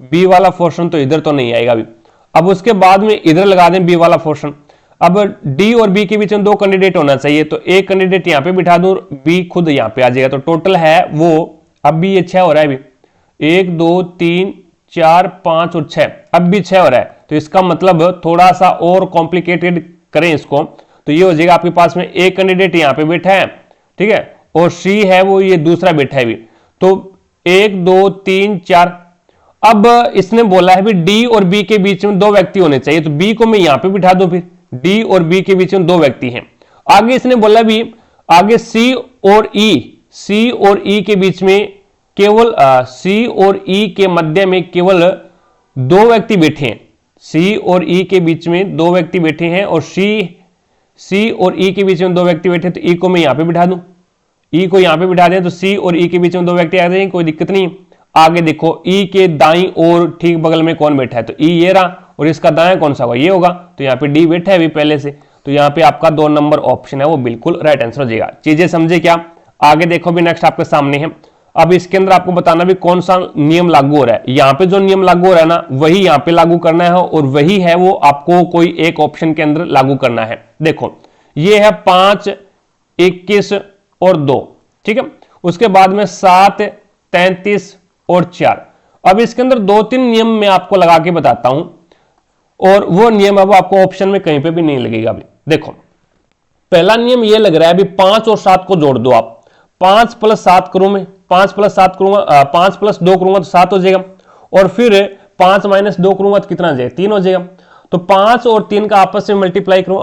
Speaker 1: बी वाला पोर्शन तो इधर तो नहीं आएगा भी। अब उसके बाद में इधर लगा दें बी वाला पोर्शन। अब डी और बी के बीच में 2 कैंडिडेट होना चाहिए, तो एक कैंडिडेट यहां पे बिठा दूं, बी खुद यहां पे आ जाएगा, तो टोटल है वो अब भी ये 6 हो रहा है भी, 1 2 3 4 5 और 6, अब भी 6 हो रहा है, तो इसका मतलब थोड़ा सा और कॉम्प्लिकेटेड करें इसको, तो ये हो जाएगा आपके पास में एक कैंडिडेट यहां पे बैठा है, ठीक है, और सी है वो ये दूसरा बैठा है भी, तो 1 2 3 4। अब इसने बोला है भी डी और बी के बीच में 2 व्यक्ति होने चाहिए, तो बी को मैं यहां पे बिठा दूं, फिर डी और बी के बीच में 2 व्यक्ति हैं। आगे इसने बोला भी आगे सी और ई के बीच में केवल सी और ई के मध्य में केवल 2 व्यक्ति बैठे हैं, सी और ई के बीच में 2 व्यक्ति बैठे हैं, और सी और ई के बीच में 2 व्यक्ति बैठे, तो ई को मैं यहां पे बिठा दूं, ई को यहां पे बिठा दें, तो सी और ई के बीच में 2 व्यक्ति आ जाएंगे, कोई दिक्कत नहीं। आगे देखो ई के दाईं और ठीक बगल में कौन बैठा है, तो ई ये रहा, और इसका दायां कौन सा होगा, ये होगा, तो यहाँ पे डी बैठा है अभी पहले से, तो यहाँ पे आपका 2 नंबर ऑप्शन है वो बिल्कुल राइट आंसर हो जाएगा। चीजें समझे क्या? आगे देखो भी नेक्स्ट आपके सामने है। अब इसके अंदर आपको बताना भी कौन सा नियम लागू हो रहा है, यहाँ पे जो नियम लागू हो रहा है ना वही यहाँ पे लागू करना है, और वही है वो आपको कोई एक ऑप्शन के अंदर लागू करना है। देखो ये है 5 21 और 2, ठीक है, उसके बाद में 7 33 और 4। अब इसके अंदर 2-3 नियम मैं आपको लगा के बताता हूं, और वो नियम अब आपको ऑप्शन में कहीं पे भी नहीं लगेगा। अभी देखो पहला नियम ये लग रहा है अभी 5 और 7 को जोड़ दो आप, 5 + 7 करूं मैं, 5 + 7 करूंगा, 5 + 2 करूंगा तो 7 हो जाएगा, और फिर 5 - 2 करूंगा तो कितना आ जाएगा, 3 हो जाएगा। तो 5 और 3 का आपस में मल्टीप्लाई करूं,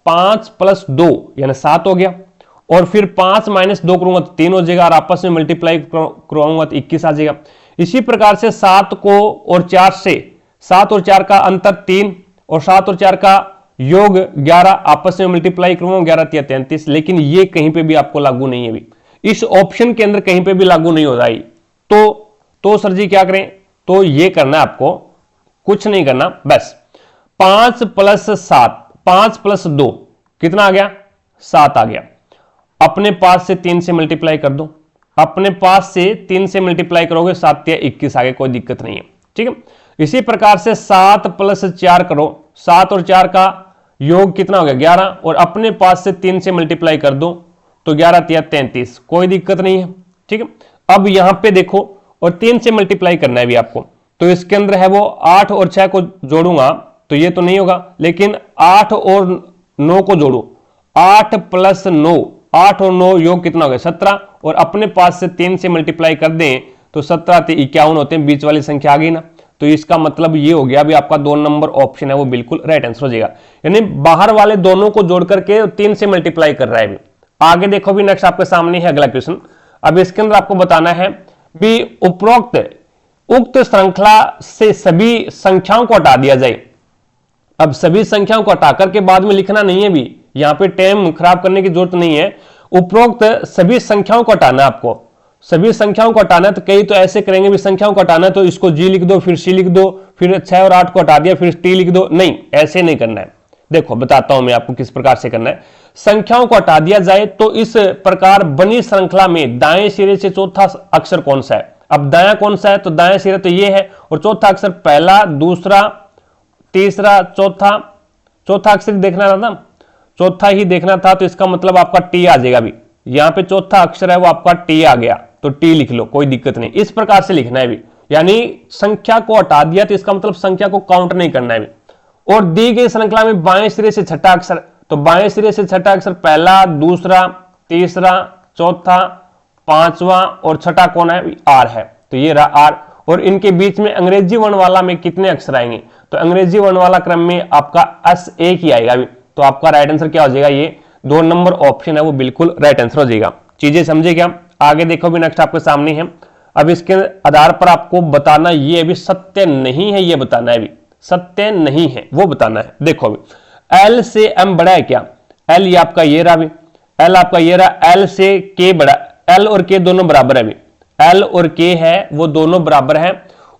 Speaker 1: 5 + 2 यानी 7 हो गया, और फिर 5 - 2 करूंगा तो 3 हो जाएगा, और आपस में मल्टीप्लाई करवाऊंगा तो 21 आ जाएगा। इसी प्रकार से 7 को और 4 से, 7 और 4 का अंतर 3 और 7 और 4 का योग 11, आपस में मल्टीप्लाई करूंगा 11 × 33, लेकिन ये कहीं पे भी आपको लागू नहीं है, भी इस ऑप्शन के अंदर कहीं पे भी लागू नहीं हो रहा है। तो सर जी क्या करें, तो ये करना है आपको, कुछ नहीं करना, बस 5 + 7, 5 + 2 कितना आ गया, 7 आ गया। अपने पास से 3 से मल्टीप्लाई कर दो, अपने पास से 3 से मल्टीप्लाई करोगे 7 या 21 आ गया, कोई दिक्कत नहीं है, ठीक है। इसी प्रकार से 7 + 4 करो, 7 और 4 का योग कितना हो गया, 11, और अपने पास से 3 से मल्टीप्लाई कर दो तो 11 या 33, कोई दिक्कत नहीं है, ठीक है। अब यहां पे देखो, और 3 से मल्टीप्लाई करना है भी आपको, तो इसके अंदर है वो 8 और 6 को जोड़ूंगा तो ये तो नहीं होगा, लेकिन 8 और 9 को जोड़ो, 8 + 9, 8 और 9 योग कितना हो गया, 17, और अपने पास से 3 से मल्टीप्लाई कर दें तो 17 × 51 होते हैं, बीच वाली संख्या आ गई ना। तो इसका मतलब ये हो गया, अभी आपका 2 नंबर ऑप्शन है वो बिल्कुल राइट आंसर हो जाएगा, यानी बाहर वाले दोनों को जोड़ करके 3 से मल्टीप्लाई कर रहा है। आगे देखो भी, नेक्स्ट आपके सामने है अगला क्वेश्चन। अब इसके अंदर आपको बताना है भी उक्त श्रृंखला से सभी संख्याओं को हटा दिया जाए। अब सभी संख्याओं को हटा करके बाद में लिखना नहीं है भी, यहां पे टाइम खराब करने की जरूरत नहीं है। उपरोक्त सभी संख्याओं को हटाना है आपको, सभी संख्याओं को हटाना है। तो कई तो ऐसे करेंगे भी संख्याओं को हटाना है तो इसको जी लिख दो, फिर सी लिख दो, फिर 6 और 8 को हटा दिया, फिर टी लिख दो, नहीं, ऐसे नहीं करना है। देखो बताता हूं मैं आपको किस प्रकार से करना है। संख्याओं को हटा दिया जाए तो इस प्रकार बनी श्रृंखला में दाएं सिरे से चौथा अक्षर कौन सा है। अब दायां कौन सा है, तो दाएं सिरे तो ये है, और चौथा अक्षर पहला, दूसरा, तीसरा, चौथा अक्षर देखना था ना, चौथा ही देखना था, तो इसका मतलब आपका टी आ जाएगा। भी यहां पे चौथा अक्षर है वो आपका टी आ गया, तो टी लिख लो, कोई दिक्कत नहीं। इस प्रकार से लिखना है भी, यानी संख्या को हटा दिया तो इसका मतलब संख्या को काउंट नहीं करना है भी। और दी गई श्रृंखला में बाएं सिरे से छठा अक्षर, तो बाएं सिरे से छठा अक्षर पहला, दूसरा, तीसरा, चौथा, पांचवा और छठा कौन है, आर है, तो ये रहा आर। और इनके बीच में अंग्रेजी वर्णमाला में कितने अक्षर आएंगे, तो अंग्रेजी वर्णमाला क्रम में आपका एस एक ही आएगा भी। तो आपका राइट आंसर क्या हो जाएगा, ये 2 नंबर ऑप्शन है वो बिल्कुल राइट आंसर हो जाएगा। चीजें समझे क्या। आगे देखो भी, नेक्स्ट आपके सामने है। अब इसके आधार पर आपको बताना ये अभी सत्य नहीं है, ये बताना है भी, सत्य नहीं है वो बताना है। देखो अभी एल से एम बड़ा है क्या, एल ये आपका ये रहा भी, एल आपका ये रहा, एल से के बड़ा, एल और के दोनों बराबर है भी, एल और के है वो दोनों बराबर है,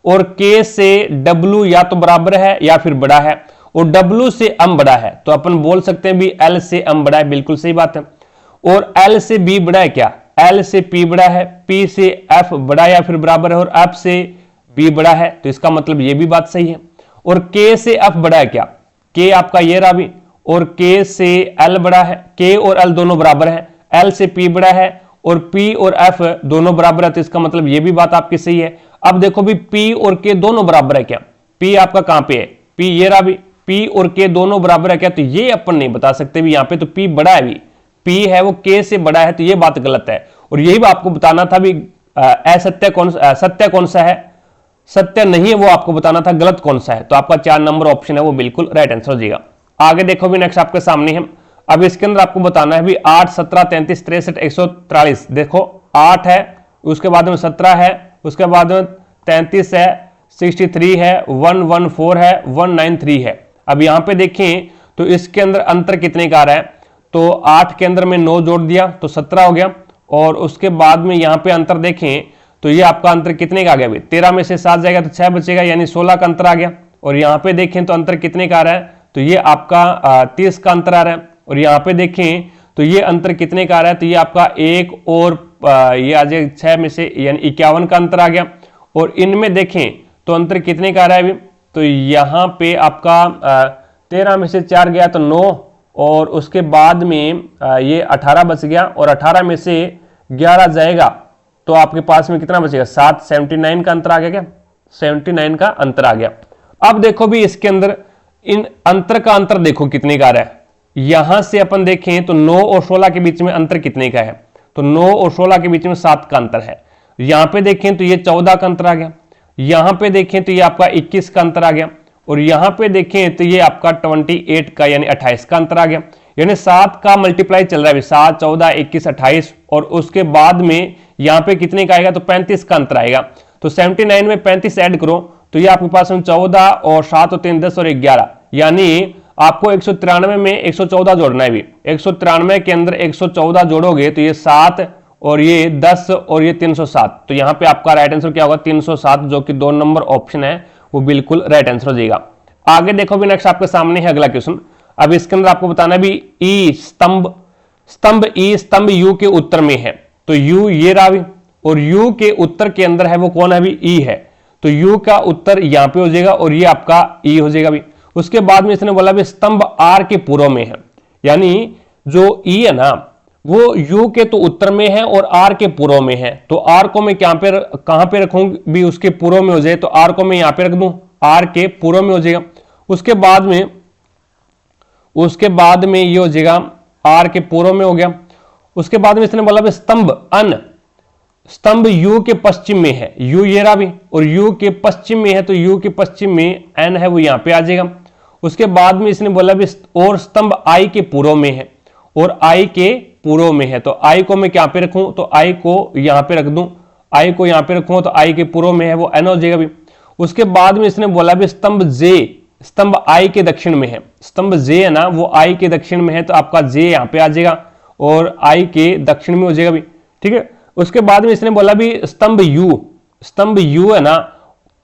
Speaker 1: और के से डब्ल्यू या तो बराबर है या फिर बड़ा है, और डब्ल्यू से एम बड़ा है, तो अपन बोल सकते हैं भी एल से एम बड़ा है, बिल्कुल सही बात है। और एल से बी बड़ा है क्या, एल से पी बड़ा है, पी से एफ बड़ा या फिर बराबर है, और एफ से बी बड़ा है, तो इसका मतलब ये भी बात सही है। और के से एफ बड़ा है क्या, के आपका ये रहा भी, और के से एल बड़ा है, के और एल दोनों बराबर है, एल से पी बड़ा है, और पी और एफ दोनों बराबर है, तो इसका मतलब ये भी बात आपकी सही है। अब देखो भी पी और के दोनों बराबर है क्या, पी आपका कहां पे है, पी ये रहा भी, पी और के दोनों बराबर है क्या, तो ये अपन नहीं बता सकते भी, यहां पे तो पी बड़ा है भी, पी है वो के से बड़ा है, तो ये बात गलत है। और यही आपको बताना था भी असत्य सत्य कौन सा है, सत्य नहीं है वो आपको बताना था, गलत कौन सा है। तो आपका 4 नंबर ऑप्शन है वो बिल्कुल राइट आंसर हो जाएगा। आगे देखो भी, नेक्स्ट आपके सामने है। अब इसके अंदर आपको बताना है भी 8, 17, 33, 63, 143। देखो 8 है, उसके बाद में 17 है, उसके बाद में 33 है, 63 है, 114 है, 193 है। अब यहां पे देखें तो इसके अंदर अंतर कितने का आ रहा है, तो 8 के अंदर में 9 जोड़ दिया तो 17 हो गया, और उसके बाद में यहां पे अंतर देखें तो ये आपका अंतर कितने का आ गया, 13 में से 7 जाएगा तो 6 बचेगा, यानी 16 का अंतर आ गया। और यहाँ पे देखें तो अंतर कितने का आ रहा है, तो ये आपका 30 का अंतर आ रहा है। और यहाँ पे देखें तो ये अंतर कितने का आ रहा है, तो ये आपका 1 और ये आ जाए 6 में से, यानी 51 का अंतर आ गया। और इनमें देखें तो अंतर कितने का आ रहा है, तो यहाँ पे आपका 13 में से 4 गया तो 9, और उसके बाद में ये 18 बच गया, और 18 में से 11 जाएगा तो आपके पास में कितना बचेगा, 7, 79 का अंतर आ गया क्या, 79 का अंतर आ गया। अब देखो भी इसके अंदर इन अंतर का अंतर देखो कितने का आ रहा है। यहां से अपन देखें तो 9 और 16 के बीच में अंतर कितने का है, तो 9 और 16 के बीच में 7 का अंतर है। यहां पे देखें तो ये 14 का अंतर आ गया, यहां पे देखें तो ये आपका 21 का अंतर आ गया, और यहां पे देखें तो ये आपका 28 का यानी 28 का अंतर आ गया। यानी 7 का मल्टीप्लाई चल रहा है, 7, 14, 21, 28, और उसके बाद में यहां पे कितने का आएगा, तो 35 का अंतर आएगा। तो 79 में 35 ऐड करो तो ये आपके पास में 14 और 7 और 3 10 और 11, यानी आपको 193 में 114 जोड़ना है भी। 193 के अंदर 114 जोड़ोगे तो ये 7 और ये 10 और ये 307। तो यहाँ पे आपका राइट आंसर क्या होगा 307, जो कि 2 नंबर ऑप्शन है वो बिल्कुल राइट आंसर हो जाएगा। आगे देखो भी नेक्स्ट आपके सामने है अगला क्वेश्चन। अब इसके अंदर आपको बताना भी ई स्तंभ ई स्तंभ यू के उत्तर में है। तो यू ये रहा भी, और यू के उत्तर के अंदर है वो कौन है भी ई है। तो यू का उत्तर यहां पे हो जाएगा और ये आपका ई हो जाएगा भी। उसके बाद में इसने बोला भी स्तंभ आर के पूर्व में है, यानी जो ई है ना वो यू के तो उत्तर में है और आर के पूर्व में है। तो आर को मैं कहां पे रखूं भी, उसके पूर्व में हो जाए। तो आर को मैं यहां पे रख दूं, आर के पूर्व में हो जाएगा। उसके बाद में ये हो जाएगा आर के पूर्व में हो गया। उसके बाद में इसने बोला स्तंभ यू के पश्चिम में है। यू ये रहा भी, और यू के पश्चिम में है। तो यू के पश्चिम में एन है वो यहां पे आ जाएगा। उसके बाद में इसने बोला भी और स्तंभ आई के पूर्व में है, और आई के पूर्व में है। तो आई को मैं क्या पे रखूं, तो आई को यहां पे रख दूं, आई को यहां पे रखूं तो आई के पूर्व में है वो एन हो जाएगा भी। उसके बाद में इसने बोला भी स्तंभ आई के दक्षिण में है। स्तंभ जे है ना वो आई के दक्षिण में है। तो आपका जे यहां पे आ जाएगा और आई के दक्षिण में हो जाएगा भी, ठीक है। उसके बाद में इसने बोला भी स्तंभ यू है ना,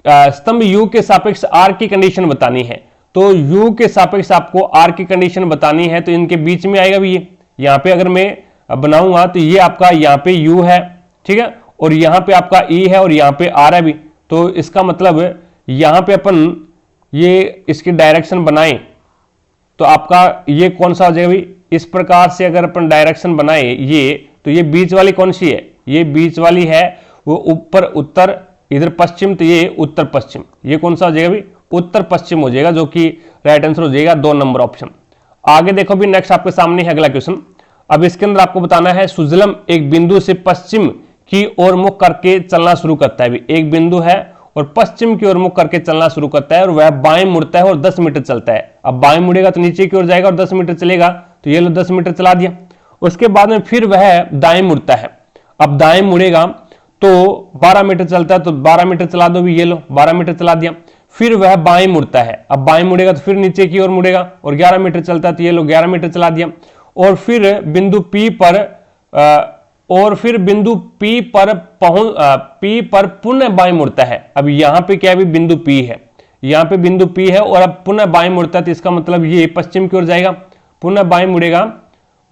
Speaker 1: स्तंभ यू के सापेक्ष आर की कंडीशन बतानी है। तो यू के सापेक्ष आपको आर की कंडीशन बतानी है, तो इनके बीच में आएगा भी ये। यहां पे अगर मैं बनाऊंगा तो ये आपका यहां पे यू है, ठीक है, और यहां पे आपका ई है और यहां पे आर है भी। तो इसका मतलब यहां पे अपन ये इसकी डायरेक्शन बनाएं तो आपका ये कौन सा हो जाएगा भी, इस प्रकार से अगर अपन डायरेक्शन बनाए ये, तो ये बीच वाली कौन सी है, ये बीच वाली है वो ऊपर उत्तर, इधर पश्चिम, तो ये उत्तर पश्चिम। ये कौन सा हो जाएगा भी, उत्तर पश्चिम हो जाएगा, जो कि राइट आंसर हो जाएगा 2 नंबर ऑप्शन। आगे देखो भी नेक्स्ट आपके सामने है अगला क्वेश्चन। अब इसके अंदर आपको बताना है सुजलम एक बिंदु से पश्चिम की ओर मुख करके चलना शुरू करता है भी। एक बिंदु है और पश्चिम की ओर मुख करके चलना शुरू करता है और वह बाएं मुड़ता है और 10 मीटर चलता है। अब बाएं मुड़ेगा तो नीचे की ओर जाएगा और 10 मीटर चलेगा। तो ये लो 10 मीटर चला दिया। उसके बाद में फिर वह दाएं मुड़ता है। अब दाएं मुड़ेगा तो 12 मीटर चलता है, तो 12 मीटर चला दो भी, ये लो 12 मीटर चला दिया। फिर वह बाएं मुड़ता है। अब बाएं मुड़ेगा तो फिर नीचे की ओर मुड़ेगा और 11 मीटर चलता है, तो ये लो 11 मीटर चला दिया। और फिर बिंदु P पर पुनः बाएं मुड़ता है। अब यहां पे क्या है, बिंदु P है, यहां पे बिंदु P है और अब पुनः बाएं मुड़ता है। तो इसका मतलब ये पश्चिम की ओर जाएगा, पुनः बाएं मुड़ेगा,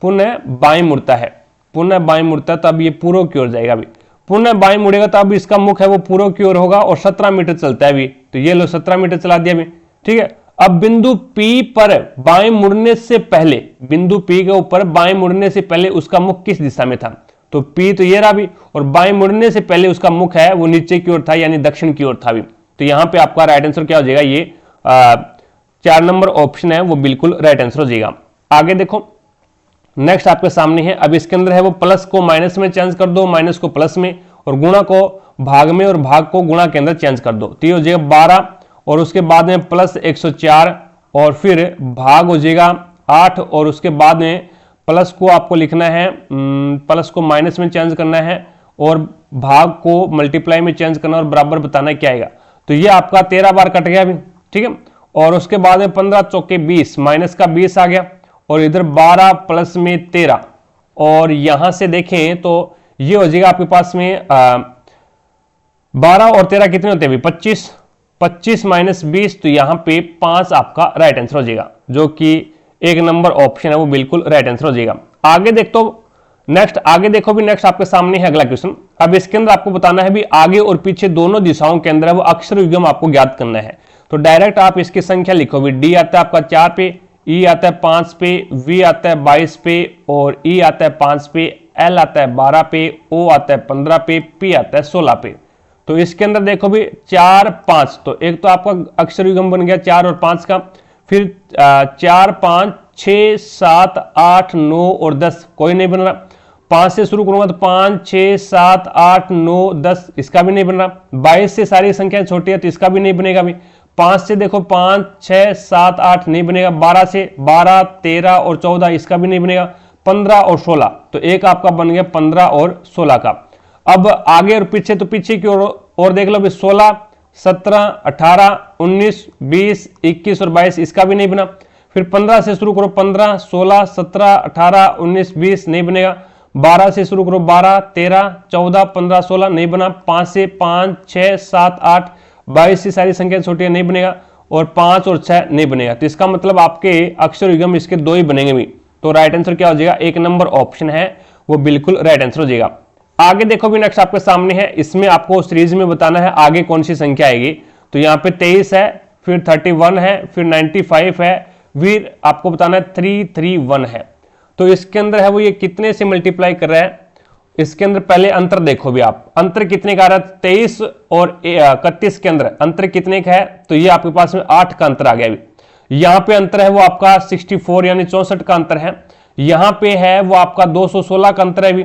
Speaker 1: पुनः बाएं मुड़ता है, पुनः बाएं मुड़ता है, तो अब ये पूर्व की ओर जाएगा भी। पुनः बाएं मुड़ेगा तो अब इसका मुख है वो पूर्व की ओर होगा और 17 मीटर चलता है भी। तो ये लो 17 मीटर चला दिया भी, ठीक है। अब बिंदु P पर बाएं मुड़ने से पहले, बिंदु P के ऊपर बाएं मुड़ने से पहले उसका मुख किस दिशा में था, तो P तो ये रहा भी, और बाएं मुड़ने से पहले उसका मुख है वो नीचे की ओर था, यानी दक्षिण की ओर था भी। तो यहां पे आपका राइट आंसर क्या हो जाएगा, ये 4 नंबर ऑप्शन है वो बिल्कुल राइट आंसर हो जाएगा। आगे देखो नेक्स्ट आपके सामने है। अब इसके अंदर है वो प्लस को माइनस में चेंज कर दो, माइनस को प्लस में, और गुणा को भाग में और भाग को गुणा के अंदर चेंज कर दो। तो ये हो जाएगा 12 और उसके बाद में प्लस 104 और फिर भाग हो जाएगा 8 और उसके बाद में प्लस को आपको लिखना है, प्लस को माइनस में चेंज करना है और भाग को मल्टीप्लाई में चेंज करना और बराबर बताना क्या आएगा। तो ये आपका 13 बार कट गया अभी, ठीक है। और उसके बाद में 15 चौके 20, माइनस का 20 आ गया और इधर 12 प्लस में 13, और यहां से देखें तो ये हो जाएगा आपके पास में 12 और 13 कितने होते हैं, 25, 25 माइनस 20, तो यहां पे 5 आपका राइट आंसर हो जाएगा, जो कि 1 नंबर ऑप्शन है वो बिल्कुल राइट आंसर हो जाएगा। आगे देखो भी नेक्स्ट आपके सामने है अगला क्वेश्चन। अब इसके अंदर आपको बताना है भी आगे और पीछे दोनों दिशाओं के अंदर है वो अक्षर युग्म आपको ज्ञात करना है। तो डायरेक्ट आप इसकी संख्या लिखो भी, डी आता है आपका 4 पे, ई आता है 5 पे, वी आता है 22 पे और ई आता है 5 पे, एल आता है 12 पे, ओ आता है 15 पे, पी आता है 16 पे। तो इसके अंदर देखो भी 4 5, तो एक तो आपका अक्षर युग्म बन गया 4 और 5 का, फिर 4 5 6 7 8 9 और 10 कोई नहीं बन रहा। 5 से शुरू करूंगा तो 5 6 7 8 9 10, इसका भी नहीं बन रहा। 22 से सारी संख्या छोटी है तो इसका भी नहीं बनेगा भी। 5 से देखो 5 6 7 8 नहीं बनेगा। 12 से 12 13 और 14, इसका भी नहीं बनेगा। 15 और 16, तो एक आपका बन गया 15 और 16 का। अब आगे और पीछे, तो पीछे की ओर देख लो भी 16 17 18 19 20 21 और 22, इसका भी नहीं बना। फिर 15 से शुरू करो, 15 16 17 18 19 20 नहीं बनेगा। 12 से शुरू करो, 12, 13, 14, 15, 16 नहीं बना। 5 से 5, 6, 7, 8, 22 से सारी संख्या छोटी है, नहीं बनेगा। और 5 और 6 नहीं बनेगा। तो इसका मतलब आपके अक्षर युग्म इसके 2 ही बनेंगे भी। तो राइट आंसर क्या हो जाएगा, 1 नंबर ऑप्शन है वो बिल्कुल राइट आंसर हो जाएगा। आगे देखो भी नेक्स्ट आपके सामने है, इसमें आपको सीरीज में बताना है आगे कौन सी संख्या आएगी। तो यहाँ पे 23 है, फिर 31 है, फिर 95 है, फिर आपको बताना है 331 है। तो इसके अंदर है वो ये कितने से मल्टीप्लाई कर रहा है, इसके अंदर पहले अंतर देखो भी आप, अंतर कितने का आ रहा है, 23 और 31 के अंदर अंतर कितने का है, तो ये आपके पास में 8 का अंतर आ गया अभी। यहाँ पे अंतर है वो आपका 64 यानी 64 का अंतर है। यहाँ पे है वो आपका 216 का अंतर है भी,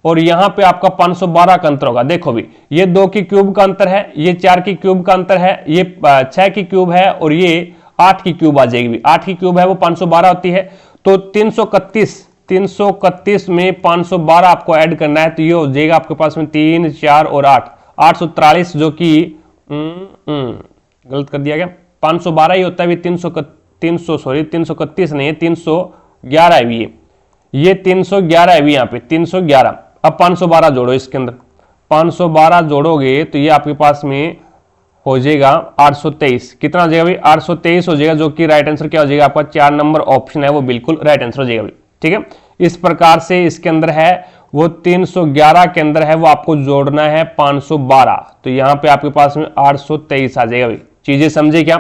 Speaker 1: और यहाँ पे आपका 512 का अंतर होगा। देखो भी ये 2 की क्यूब का अंतर है, ये 4 की क्यूब का अंतर है, ये 6 की क्यूब है, और ये 8 की क्यूब आ जाएगी। 8 की क्यूब है वो 512 होती है। तो 331 में 512 आपको ऐड करना है, तो ये हो जाएगा आपके पास में 3, 4 और 8, 843, जो कि गलत कर दिया गया, 512 ही होता है भी। 331 नहीं है, 311 है भी, ये 311 है भी यहाँ पे 311। अब 512 जोड़ो इसके अंदर, 512 जोड़ोगे तो ये आपके पास में हो जाएगा 823। कितना हो जाएगा भाई, 823 हो जाएगा, जो कि राइट आंसर क्या हो जाएगा आपका 4 नंबर ऑप्शन है वो बिल्कुल राइट आंसर हो जाएगा भाई। ठीक है, इस प्रकार से इसके अंदर है वो 311 के अंदर है वो आपको जोड़ना है 512, तो यहाँ पे आपके पास में 823 आ जाएगा भाई। चीजें समझे क्या।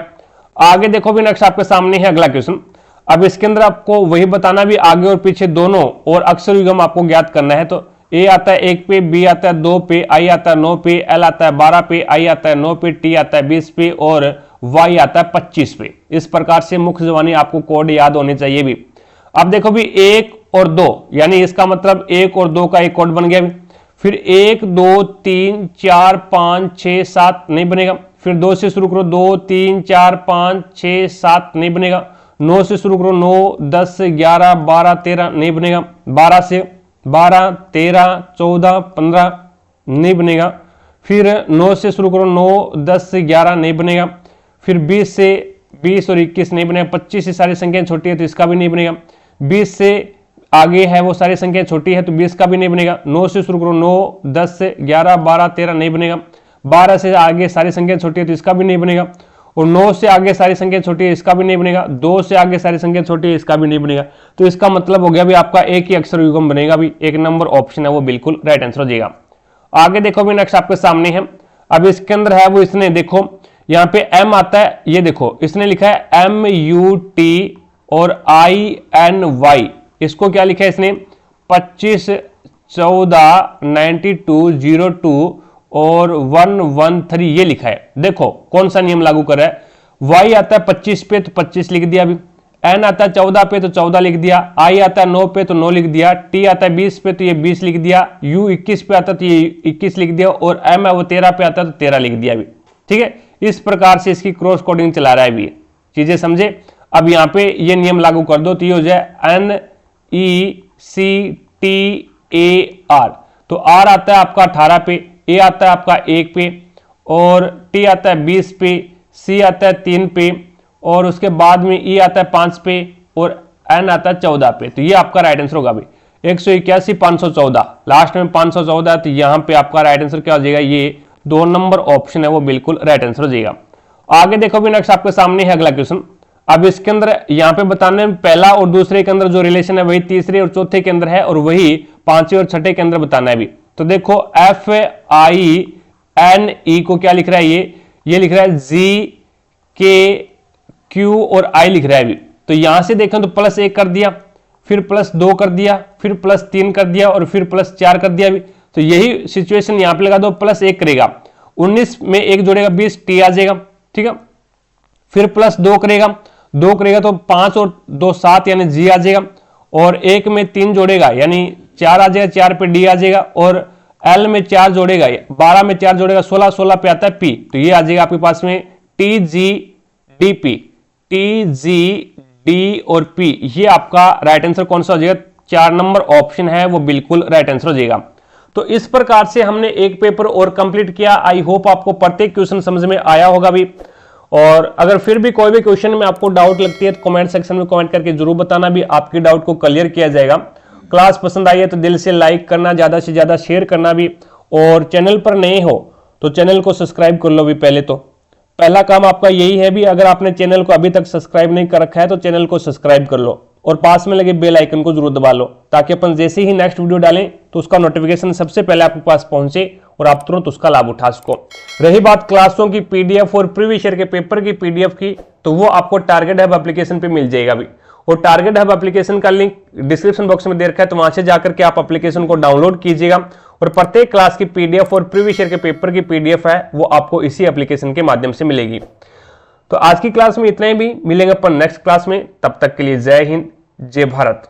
Speaker 1: आगे देखो भी नेक्स्ट आपके सामने है अगला क्वेश्चन। अब इसके अंदर आपको वही बताना भी, आगे और पीछे दोनों और अक्षर युग्म आपको ज्ञात करना है। तो ए आता है 1 पे, बी आता है 2 पे, आई आता है 9 पे, एल आता है 12 पे, आई आता है 9 पे, टी आता है 20 पे और वाई आता है 25 पे। इस प्रकार से मुख्य जबानी आपको कोड याद होने चाहिए भी। अब देखो भी 1 और 2 यानी इसका मतलब 1 और 2 का एक कोड बन गया भी। फिर 1, 2, 3, 4, 5, 6, 7 नहीं बनेगा। फिर 2 से शुरू करो, 2, 3, 4, 5, 6, 7 नहीं बनेगा। 9 से शुरू करो, 9, 10, 11, 12, 13 नहीं बनेगा। 12 से 12, 13, 14, 15 नहीं बनेगा। फिर 9 से शुरू करो, 9, 10, 11 नहीं बनेगा। फिर 20 से 20 और 21 नहीं बनेगा। 25 से सारी संख्याएं छोटी है तो इसका भी नहीं बनेगा। 20 से आगे है वो सारी संख्याएं छोटी है तो 20 का भी नहीं बनेगा। 9 से शुरू करो, 9, 10, 11, 12, 13 नहीं बनेगा। 12 से आगे सारी संख्याएं छोटी है तो इसका भी नहीं बनेगा। और 9 से आगे सारी संख्या छोटी है, इसका भी नहीं बनेगा। 2 से आगे सारी संख्या छोटी है, इसका भी नहीं बनेगा। तो इसका मतलब हो गया भी आपका एक ही अक्षर युग्म बनेगा भी। 1 नंबर ऑप्शन है वो बिल्कुल राइट आंसर हो जाएगा। आगे देखो भी नेक्स्ट आपके सामने है। अब इसके अंदर है वो इसने देखो यहाँ पे एम आता है, ये देखो इसने लिखा है MUT और INY। इसको क्या लिखा है इसने 25, 14, 92, 02 और 113 ये लिखा है। देखो कौन सा नियम लागू कर रहा है। Y आता है 25 पे तो 25 लिख दिया अभी, N आता है 14 पे तो 14 लिख दिया, I आता है 9 पे तो 9 लिख दिया, T आता है 20 पे तो ये 20 लिख दिया, U 21 पे आता है तो ये 21 लिख दिया, और M है वो 13 पे आता है तो 13 लिख दिया अभी। ठीक है, इस प्रकार से इसकी क्रॉस कोडिंग चला रहा है अभी। चीजें समझे। अब यहाँ पे ये नियम लागू कर दो तो ये हो जाए NECTAR। तो R आता है आपका 18 पे, A आता है आपका 1 पे, और T आता है 20 पे, C आता है 3 पे, और उसके बाद में E आता है 5 पे, और N आता है 14 पे। तो ये आपका राइट आंसर होगा भाई 181, 514, लास्ट में 514। तो यहाँ पे आपका राइट आंसर क्या हो जाएगा, ये 2 नंबर ऑप्शन है वो बिल्कुल राइट आंसर हो जाएगा। आगे देखो भी नेक्स्ट आपके सामने है अगला क्वेश्चन। अब इसके अंदर यहाँ पे बताने में पहला और दूसरे के अंदर जो रिलेशन है वही तीसरे और चौथे के अंदर है, और वही पांचवें और छठे के अंदर बताना है भी। तो देखो FINE को क्या लिख रहा है, ये लिख रहा है GKQ और I लिख रहा है अभी। तो यहां से देखें तो +1 कर दिया, फिर +2 कर दिया, फिर +3 कर दिया, और फिर +4 कर दिया अभी। तो यही सिचुएशन यहां पे लगा दो, +1 करेगा, 19 में 1 जोड़ेगा 20, T आ जाएगा। ठीक है, फिर +2 करेगा, 2 करेगा तो 5 और 2 7 यानी G आ जाएगा, और 1 में 3 जोड़ेगा यानी 4 आ जाएगा, 4 पे D आ जाएगा, और L में 4 जोड़ेगा, 12 में 4 जोड़ेगा 16, 16 पे आता है P। तो ये आ जाएगा आपके पास में TGDP, TGD और P। ये आपका राइट आंसर कौन सा हो जाएगा, 4 नंबर ऑप्शन है वो बिल्कुल राइट आंसर हो जाएगा। तो इस प्रकार से हमने एक पेपर और कंप्लीट किया। आई होप आपको प्रत्येक क्वेश्चन समझ में आया होगा भी। और अगर फिर भी कोई भी क्वेश्चन में आपको डाउट लगती है तो कमेंट सेक्शन में कमेंट करके जरूर बताना भी, आपकी डाउट को क्लियर किया जाएगा। क्लास पसंद आई है तो दिल से लाइक करना, ज़्यादा से ज़्यादा शेयर करना भी, और चैनल पर नए हो तो चैनल को सब्सक्राइब कर लो भी। पहले तो पहला काम आपका यही है भी, अगर आपने चैनल को अभी तक सब्सक्राइब नहीं कर रखा है तो चैनल को सब्सक्राइब कर लो और पास में लगे बेल आइकन को जरूर दबा लो, ताकि अपन जैसे ही नेक्स्ट वीडियो डालें तो उसका नोटिफिकेशन सबसे पहले आपके पास पहुंचे और आप तुरंत उसका लाभ उठा सको। रही बात क्लासों की पीडीएफ और प्रीवियस ईयर के पेपर की पीडीएफ की, तो वो आपको टारगेट हब एप्लीकेशन पे मिल जाएगा भी, और टारगेट हब एप्लीकेशन का लिंक डिस्क्रिप्शन बॉक्स में दे रखा है, तो वहां से जाकर के आप एप्लीकेशन को डाउनलोड कीजिएगा और प्रत्येक क्लास की पीडीएफ और प्रीवियस ईयर के पेपर की पीडीएफ है वो आपको इसी एप्लीकेशन के माध्यम से मिलेगी। तो आज की क्लास में इतना ही, भी मिलेंगे अपन नेक्स्ट क्लास में, तब तक के लिए जय हिंद, जय भारत।